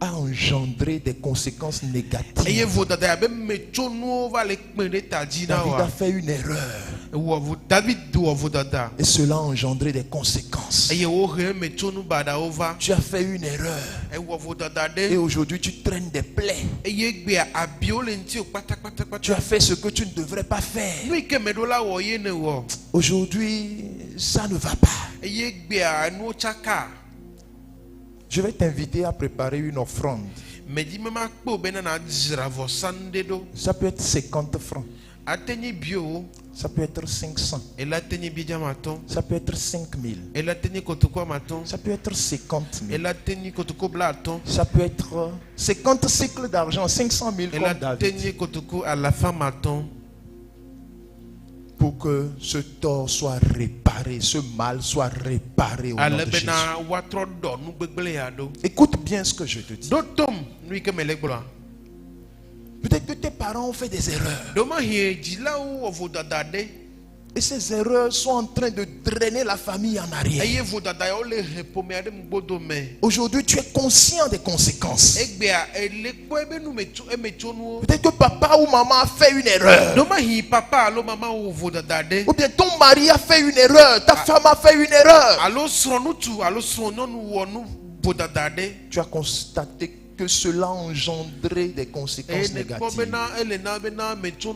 a engendré des conséquences négatives. David a fait une erreur. Et cela a engendré des conséquences. Tu as fait une erreur. Et aujourd'hui tu traînes des plaies. Tu as fait ce que tu ne devrais pas faire. Aujourd'hui, ça ne va pas. Je vais t'inviter à préparer une offrande. Ça peut être 50 francs. Ça peut être 500. Ça peut être 5000. Ça peut être 50 000. Ça peut être 50 cycles d'argent, 500 000 comme David. Pour que ce tort soit réparé, ce mal soit réparé au nom de Jésus. Écoute bien ce que je te dis. Peut-être que tes parents ont fait des erreurs. Et ces erreurs sont en train de drainer la famille en arrière. Aujourd'hui, tu es conscient des conséquences. Peut-être que papa ou maman a fait une erreur. Ou bien ton mari a fait une erreur. Ta femme a fait une erreur. Tu as constaté que cela a engendré des conséquences négatives.